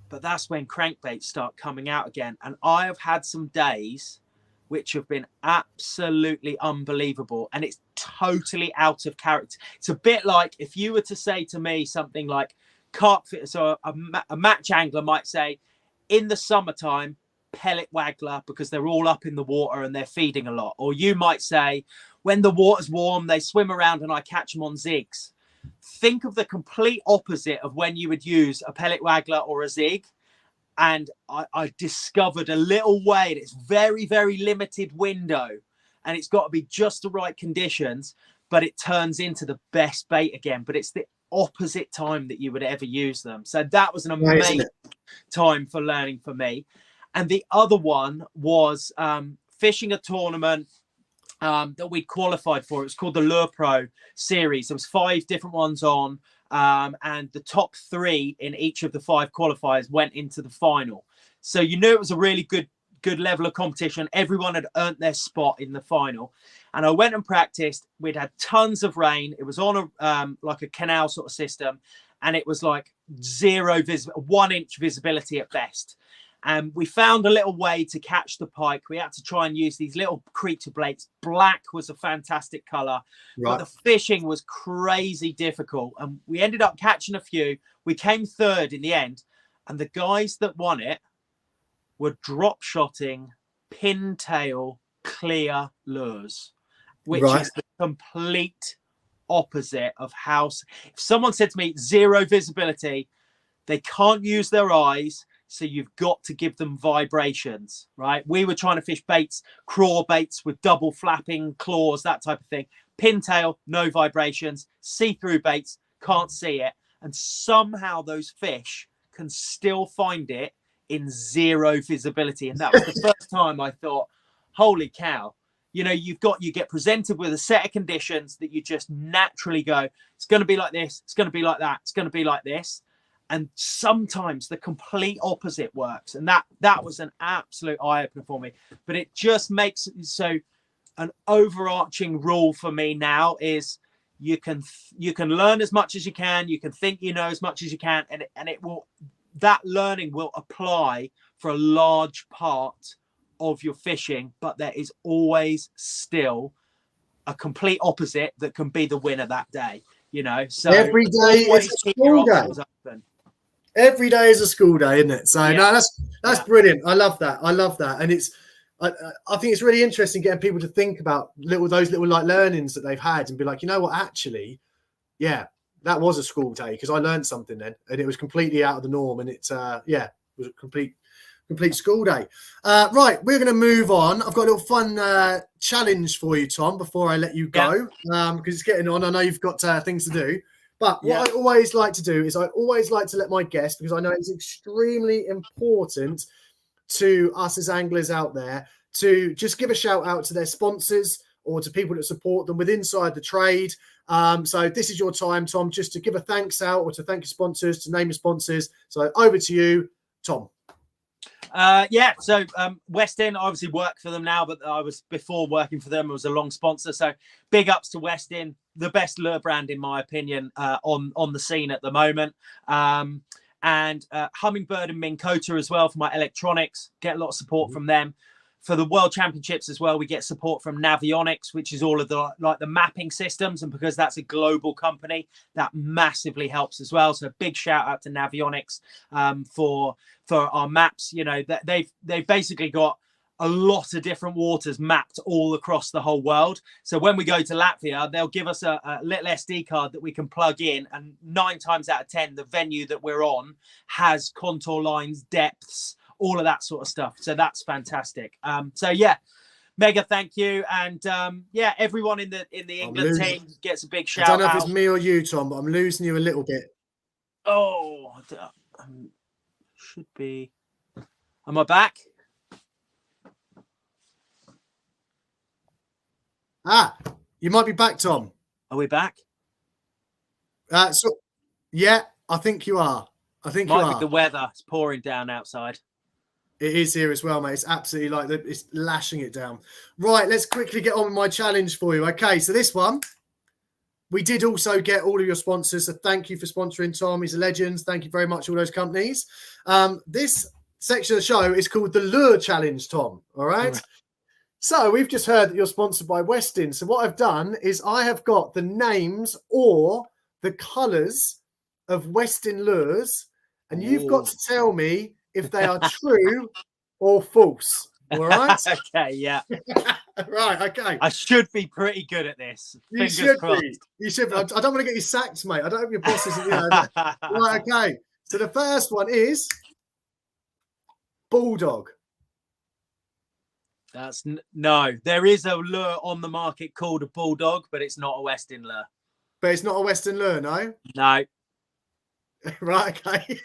Speaker 2: But that's when crankbaits start coming out again. And I have had some days which have been absolutely unbelievable, and it's totally out of character. It's a bit like if you were to say to me something like carp, so a match angler might say, in the summertime, pellet waggler, because they're all up in the water and they're feeding a lot. Or you might say, when the water's warm, they swim around and I catch them on zigs. Think of the complete opposite of when you would use a pellet waggler or a zig. And I discovered a little way, and it's very, very limited window, and it's got to be just the right conditions, but it turns into the best bait again. But it's the opposite time that you would ever use them. So that was an amazing time for learning for me. And the other one was fishing a tournament that we'd qualified for. It was called the Lure Pro series. There was 5 different ones on. And the top 3 in each of the 5 qualifiers went into the final. So you knew it was a really good level of competition. Everyone had earned their spot in the final. And I went and practiced. We'd had tons of rain. It was on like a canal sort of system. And it was like 1 inch visibility at best. And we found a little way to catch the pike. We had to try and use these little creature blades. Black was a fantastic color, but the fishing was crazy difficult. And we ended up catching a few. We came 3rd in the end. And the guys that won it were drop shotting pintail clear lures, which is the complete opposite of how. If someone said to me, 0 visibility, they can't use their eyes. So you've got to give them vibrations, right? We were trying to fish baits, craw baits with double flapping claws, that type of thing. Pintail, no vibrations. See-through baits, can't see it. And somehow those fish can still find it in 0 visibility. And that was the first time I thought, holy cow. You know, you get presented with a set of conditions that you just naturally go, it's going to be like this. It's going to be like that. It's going to be like this. And sometimes the complete opposite works. And that was an absolute eye-opener for me. But it just makes it so an overarching rule for me now is you can learn as much as you can. You can think you know as much as you can. And that learning will apply for a large part of your fishing. But there is always still a complete opposite that can be the winner that day. You know, so
Speaker 1: every day is a school day. Every day is a school day, isn't it? So no, that's brilliant. I love that. And it's I think it's really interesting getting people to think about those little like learnings that they've had and be like, you know what, actually, yeah, that was a school day because I learned something then, and it was completely out of the norm, and it's it was a complete school day. Right, we're going to move on. I've got a little fun challenge for you, Tom, before I let you go, because it's getting on. I know you've got things to do. But what I always like to do is I always like to let my guests, because I know it's extremely important to us as anglers out there, to just give a shout out to their sponsors or to people that support them with inside the trade. So this is your time, Tom, just to give a thanks out or to thank your sponsors, to name your sponsors. So over to you, Tom.
Speaker 2: So Westin, I obviously work for them now, but I was before working for them. I was a long sponsor. So big ups to Westin, the best lure brand, in my opinion, on the scene at the moment. And Hummingbird and Minn Kota as well for my electronics. Get a lot of support from them. For the World Championships as well, we get support from Navionics, which is all of the mapping systems. And because that's a global company, that massively helps as well. So big shout out to Navionics for our maps. You know, that they've basically got a lot of different waters mapped all across the whole world. So when we go to Latvia, they'll give us a little SD card that we can plug in, and 9 times out of 10, the venue that we're on has contour lines, depths, all of that sort of stuff. So that's fantastic. Mega thank you. And everyone in the England team gets a big shout out.
Speaker 1: I don't know if it's me or you, Tom, but I'm losing you a little bit.
Speaker 2: Oh, should be. Am I back?
Speaker 1: You might be back, Tom.
Speaker 2: Are we back?
Speaker 1: I think you are. You
Speaker 2: are.
Speaker 1: Might be
Speaker 2: the weather. It's pouring down outside.
Speaker 1: It is here as well, mate. It's absolutely it's lashing it down. Right, let's quickly get on with my challenge for you. Okay, so this one, we did also get all of your sponsors. So thank you for sponsoring Tom. He's a legend. Thank you very much, all those companies. This section of the show is called the Lure Challenge, Tom. All right. So we've just heard that you're sponsored by Westin. So what I've done is I have got the names or the colours of Westin lures, and you've got to tell me if they are true or false. All right?
Speaker 2: Okay, yeah.
Speaker 1: Right, okay.
Speaker 2: I should be pretty good at this.
Speaker 1: You should be. You should be. I don't want to get you sacked, mate. I don't hope your boss is, Right, okay. So the first one is Bulldog.
Speaker 2: No. There is a lure on the market called a Bulldog, but it's not a Westin lure.
Speaker 1: But it's not a Westin lure, no?
Speaker 2: No.
Speaker 1: Right, okay.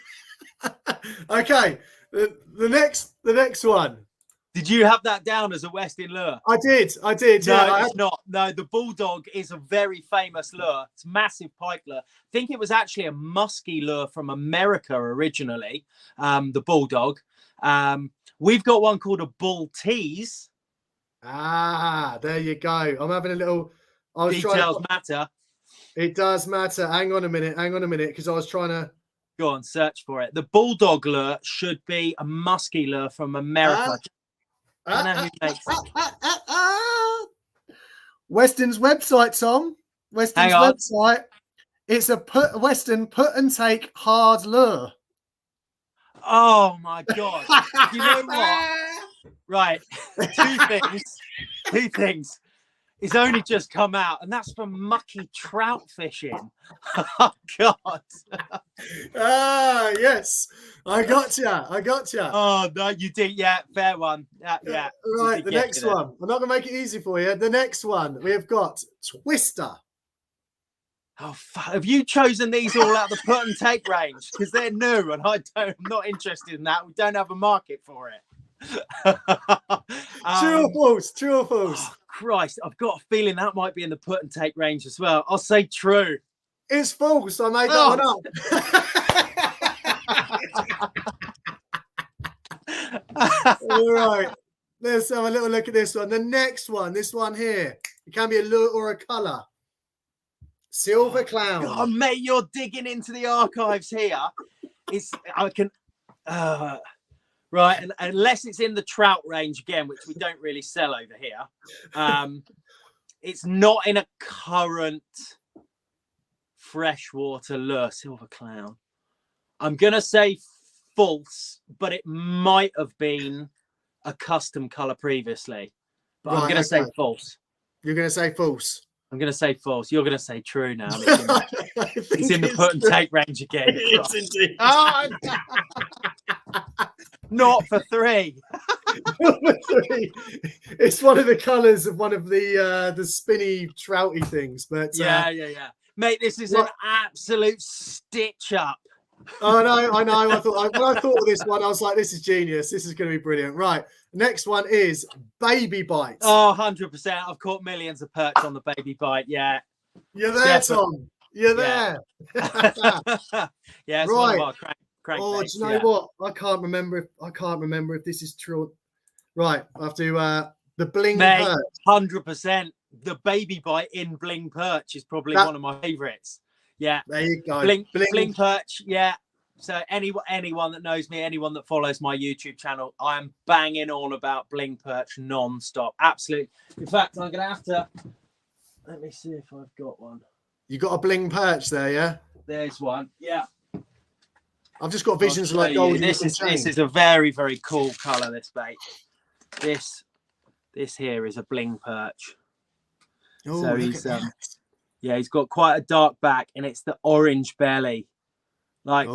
Speaker 1: Okay. The next one.
Speaker 2: Did you have that down as a Westin lure?
Speaker 1: I did.
Speaker 2: No, it's not. No, the Bulldog is a very famous lure. It's a massive pike lure. I think it was actually a musky lure from America originally, the Bulldog. We've got one called a Bull Tease.
Speaker 1: There you go. I'm having a little...
Speaker 2: Details matter.
Speaker 1: It does matter. Hang on a minute, because I was trying to...
Speaker 2: Go on, search for it. The Bulldog lure should be a musky lure from America. I don't know who makes it.
Speaker 1: Westin's website, Tom. Westin's website. It's a Westin put and take hard lure.
Speaker 2: Oh my God. You know what? Right. Two things. It's only just come out, and that's for mucky trout fishing. Oh God.
Speaker 1: Yes. I got you.
Speaker 2: Oh no, you did. Yeah, fair one. Yeah.
Speaker 1: Right, the next one. I'm not gonna make it easy for you. The next one we have got Twister.
Speaker 2: Oh, have you chosen these all out of the put and take range? Because they're new, and I'm not interested in that. We don't have a market for it.
Speaker 1: True or false?
Speaker 2: Oh, Christ, I've got a feeling that might be in the put and take range as well. I'll say true.
Speaker 1: It's false. I made that one up. All right. Let's have a little look at this one. The next one, this one here. It can be a lure or a colour. Silver Clown.
Speaker 2: Oh, mate, you're digging into the archives here. Right, and unless it's in the trout range again, which we don't really sell over here, it's not in a current freshwater lure. Silver Clown. I'm going to say false, but it might have been a custom color previously. But I'm going to say false.
Speaker 1: You're going to say false.
Speaker 2: I'm going to say false. You're going to say true now. It's in the put and take range again.
Speaker 1: It's indeed.
Speaker 2: Oh, not for 3.
Speaker 1: It's one of the colours of one of the spinny trouty things. But
Speaker 2: yeah. Mate, this is an absolute stitch up.
Speaker 1: I know. When I thought of this one, I was like, this is genius. This is going to be brilliant. Right. Next one is baby bite.
Speaker 2: Oh, 100%. I've caught millions of perch on the baby bite. Yeah.
Speaker 1: You're there, Tom. You're there.
Speaker 2: Yeah, it's
Speaker 1: right.
Speaker 2: one of our crank
Speaker 1: do
Speaker 2: baits,
Speaker 1: you know what? I can't remember if this is true. Right. I have to the bling perch.
Speaker 2: 100%. The baby bite in bling perch is probably one of my favorites. Yeah.
Speaker 1: There you go.
Speaker 2: Bling perch. Yeah. So anyone that knows me, anyone that follows my YouTube channel, I am banging on about bling perch non-stop. Absolutely. In fact, I'm going to have to, let me see if I've got one.
Speaker 1: You got a bling perch there, yeah?
Speaker 2: There's one. Yeah.
Speaker 1: I've just got visions of like gold.
Speaker 2: This is a very, very cool color, this bait. This here is a bling perch.
Speaker 1: Oh,
Speaker 2: so he's got quite a dark back and it's the orange belly. Like,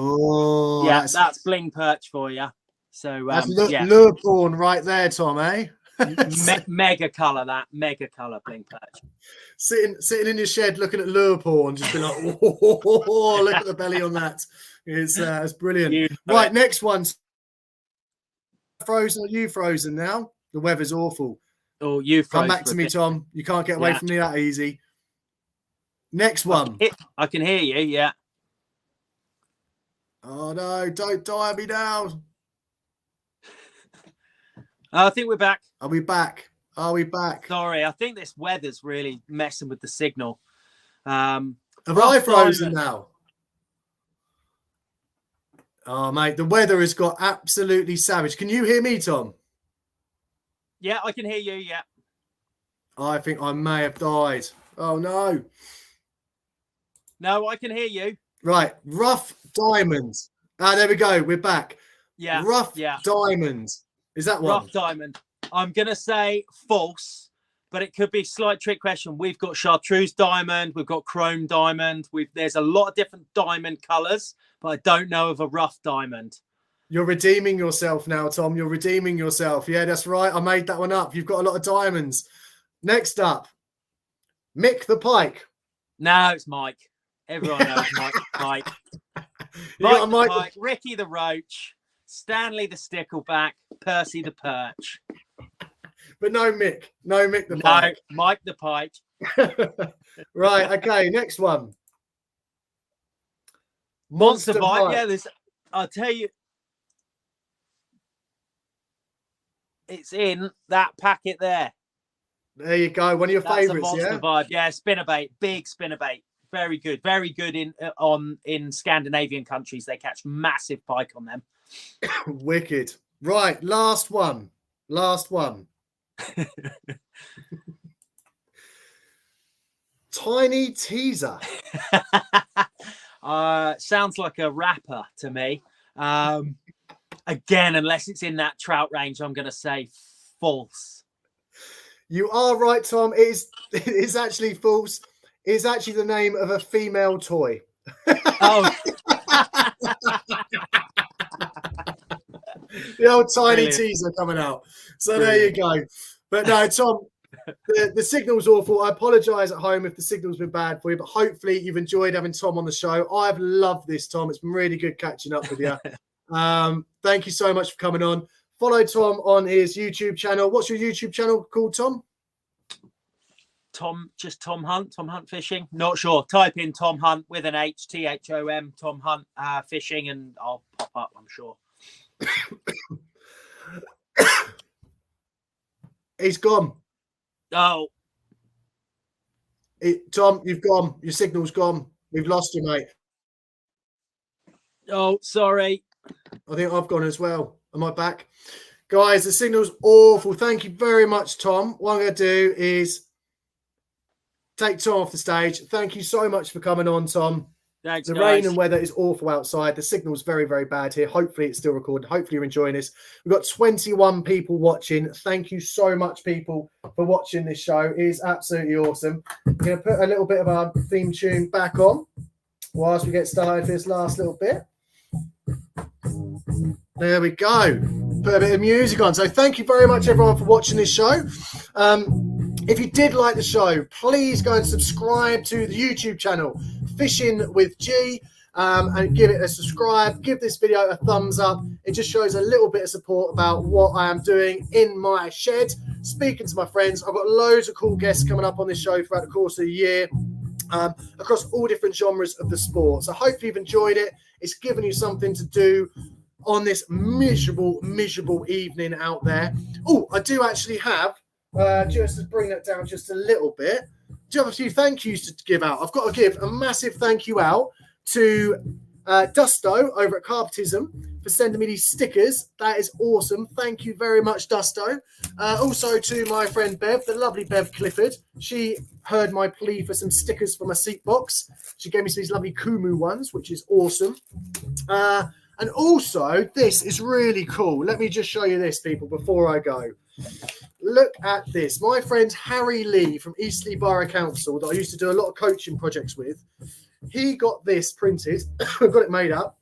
Speaker 2: that's bling perch for you. So
Speaker 1: that's lure porn right there, Tom, eh?
Speaker 2: mega color bling perch.
Speaker 1: Sitting in your shed looking at lure porn, just be like, oh, look at the belly on that. It's brilliant. Right, next one. Frozen? Are you frozen now? The weather's awful.
Speaker 2: Oh, you
Speaker 1: come back to me, Tom. You can't get away from me that easy. Next one.
Speaker 2: I can hear you. Yeah.
Speaker 1: Oh no! Don't die me now.
Speaker 2: I think we're back.
Speaker 1: Are we back?
Speaker 2: Sorry, I think this weather's really messing with the signal.
Speaker 1: Have I frozen now? Oh, mate, the weather has got absolutely savage. Can you hear me, Tom?
Speaker 2: Yeah, I can hear you, yeah.
Speaker 1: I think I may have died. Oh, no.
Speaker 2: No, I can hear you.
Speaker 1: Right, rough diamonds. There we go. We're back.
Speaker 2: Yeah.
Speaker 1: Rough diamonds. Is that one?
Speaker 2: Rough diamond. I'm going to say false, but it could be a slight trick question. We've got chartreuse diamond. We've got chrome diamond. There's a lot of different diamond colors, but I don't know of a rough diamond.
Speaker 1: You're redeeming yourself now, Tom. You're redeeming yourself. Yeah, that's right. I made that one up. You've got a lot of diamonds. Next up, Mick the Pike.
Speaker 2: No, it's Mike. Everyone knows Mike. Mike the Pike, Ricky the Roach, Stanley the Stickleback, Percy the Perch.
Speaker 1: But no Mick. No Mick the Pike.
Speaker 2: No, Mike the Pike.
Speaker 1: Right, okay, next one.
Speaker 2: Monster Bite. Yeah, I'll tell you. It's in that packet there.
Speaker 1: There you go. One of your favourites, yeah?
Speaker 2: Monster Vibe. Yeah, spinnerbait. Big spinnerbait. Very good. Very good in Scandinavian countries. They catch massive pike on them.
Speaker 1: Wicked. Right, last one. Tiny teaser.
Speaker 2: Sounds like a rapper to me. Again, unless it's in that trout range, I'm going to say false.
Speaker 1: You are right, Tom. It is actually false. It's actually the name of a female toy.
Speaker 2: Oh.
Speaker 1: The old tiny teaser coming out. So there you go. But no, Tom, the signal's awful. I apologise at home if the signal's been bad for you, but hopefully you've enjoyed having Tom on the show. I've loved this, Tom. It's been really good catching up with you. Thank you so much for coming on. Follow Tom on his YouTube channel. What's your YouTube channel called, Tom?
Speaker 2: Thom Hunt Fishing. Not sure. Type in Thom Hunt with an H, THOM, Thom Hunt Fishing, and I'll pop up, I'm sure.
Speaker 1: He's gone.
Speaker 2: Oh.
Speaker 1: Tom, you've gone. Your signal's gone. We've lost you, mate.
Speaker 2: Oh, sorry.
Speaker 1: I think I've gone as well. Am I back? Guys, the signal's awful. Thank you very much, Tom. What I'm going to do is take Tom off the stage. Thank you so much for coming on, Tom.
Speaker 2: Thanks,
Speaker 1: The
Speaker 2: guys.
Speaker 1: rain and weather is awful outside. The signal's very, very bad here. Hopefully it's still recording. Hopefully you're enjoying this. We've got 21 people watching. Thank you so much, people, for watching this show. It is absolutely awesome. I'm going to put a little bit of our theme tune back on whilst we get started for this last little bit. There we go. Put a bit of music on. So thank you very much, everyone, for watching this show. If you did like the show, please go and subscribe to the YouTube channel, Fishing with G, and give it a subscribe. Give this video a thumbs up. It just shows a little bit of support about what I am doing in my shed, speaking to my friends. I've got loads of cool guests coming up on this show throughout the course of the year, across all different genres of the sport. So hopefully you've enjoyed it. It's given you something to do on this miserable evening out there. Oh, I do actually have, just to bring that down just a little bit, do have a few thank yous to give out. I've got to give a massive thank you out to Dusto over at Carpetism for sending me these stickers. That is awesome. Thank you very much, Dusto. Also to my friend Bev, the lovely Bev Clifford. She heard my plea for some stickers for my seat box. She gave me some of these lovely Kumu ones, which is awesome. And also, this is really cool. Let me just show you this, people, before I go. Look at this. My friend Harry Lee from Eastleigh Borough Council, that I used to do a lot of coaching projects with, he got this printed. I've got it made up.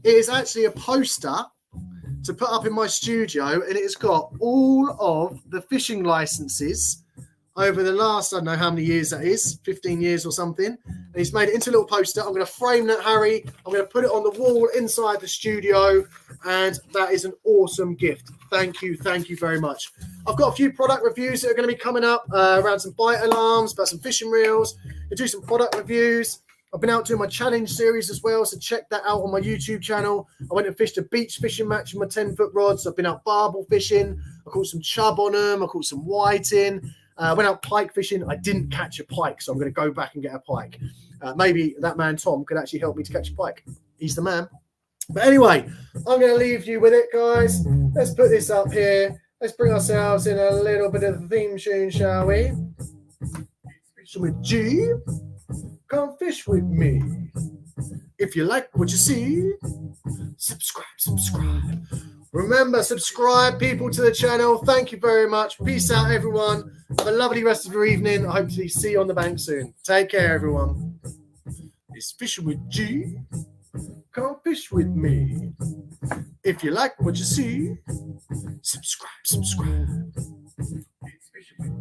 Speaker 1: It is actually a poster to put up in my studio, and it has got all of the fishing licenses over the last, I don't know how many years that is, 15 years or something. And he's made it into a little poster. I'm going to frame that, Harry. I'm going to put it on the wall inside the studio. And that is an awesome gift. Thank you. Thank you very much. I've got a few product reviews that are going to be coming up around some bite alarms, about some fishing reels. I'll do some product reviews. I've been out doing my challenge series as well, so check that out on my YouTube channel. I went and fished a beach fishing match with my 10-foot rods. I've been out barbel fishing. I caught some chub on them. I caught some whiting. I went out pike fishing. I didn't catch a pike, so I'm going to go back and get a pike. Maybe that man Tom could actually help me to catch a pike. He's the man. But anyway, I'm going to leave you with it, guys. Let's put this up here. Let's bring ourselves in a little bit of the theme tune, shall we? Fishing with G. Come fish with me. If you like what you see, subscribe. Remember, subscribe, people, to the channel. Thank you very much. Peace out, everyone. Have a lovely rest of your evening. I hope to see you on the bank soon. Take care, everyone. It's Fishing with G. Come fish with me. If you like what you see, subscribe.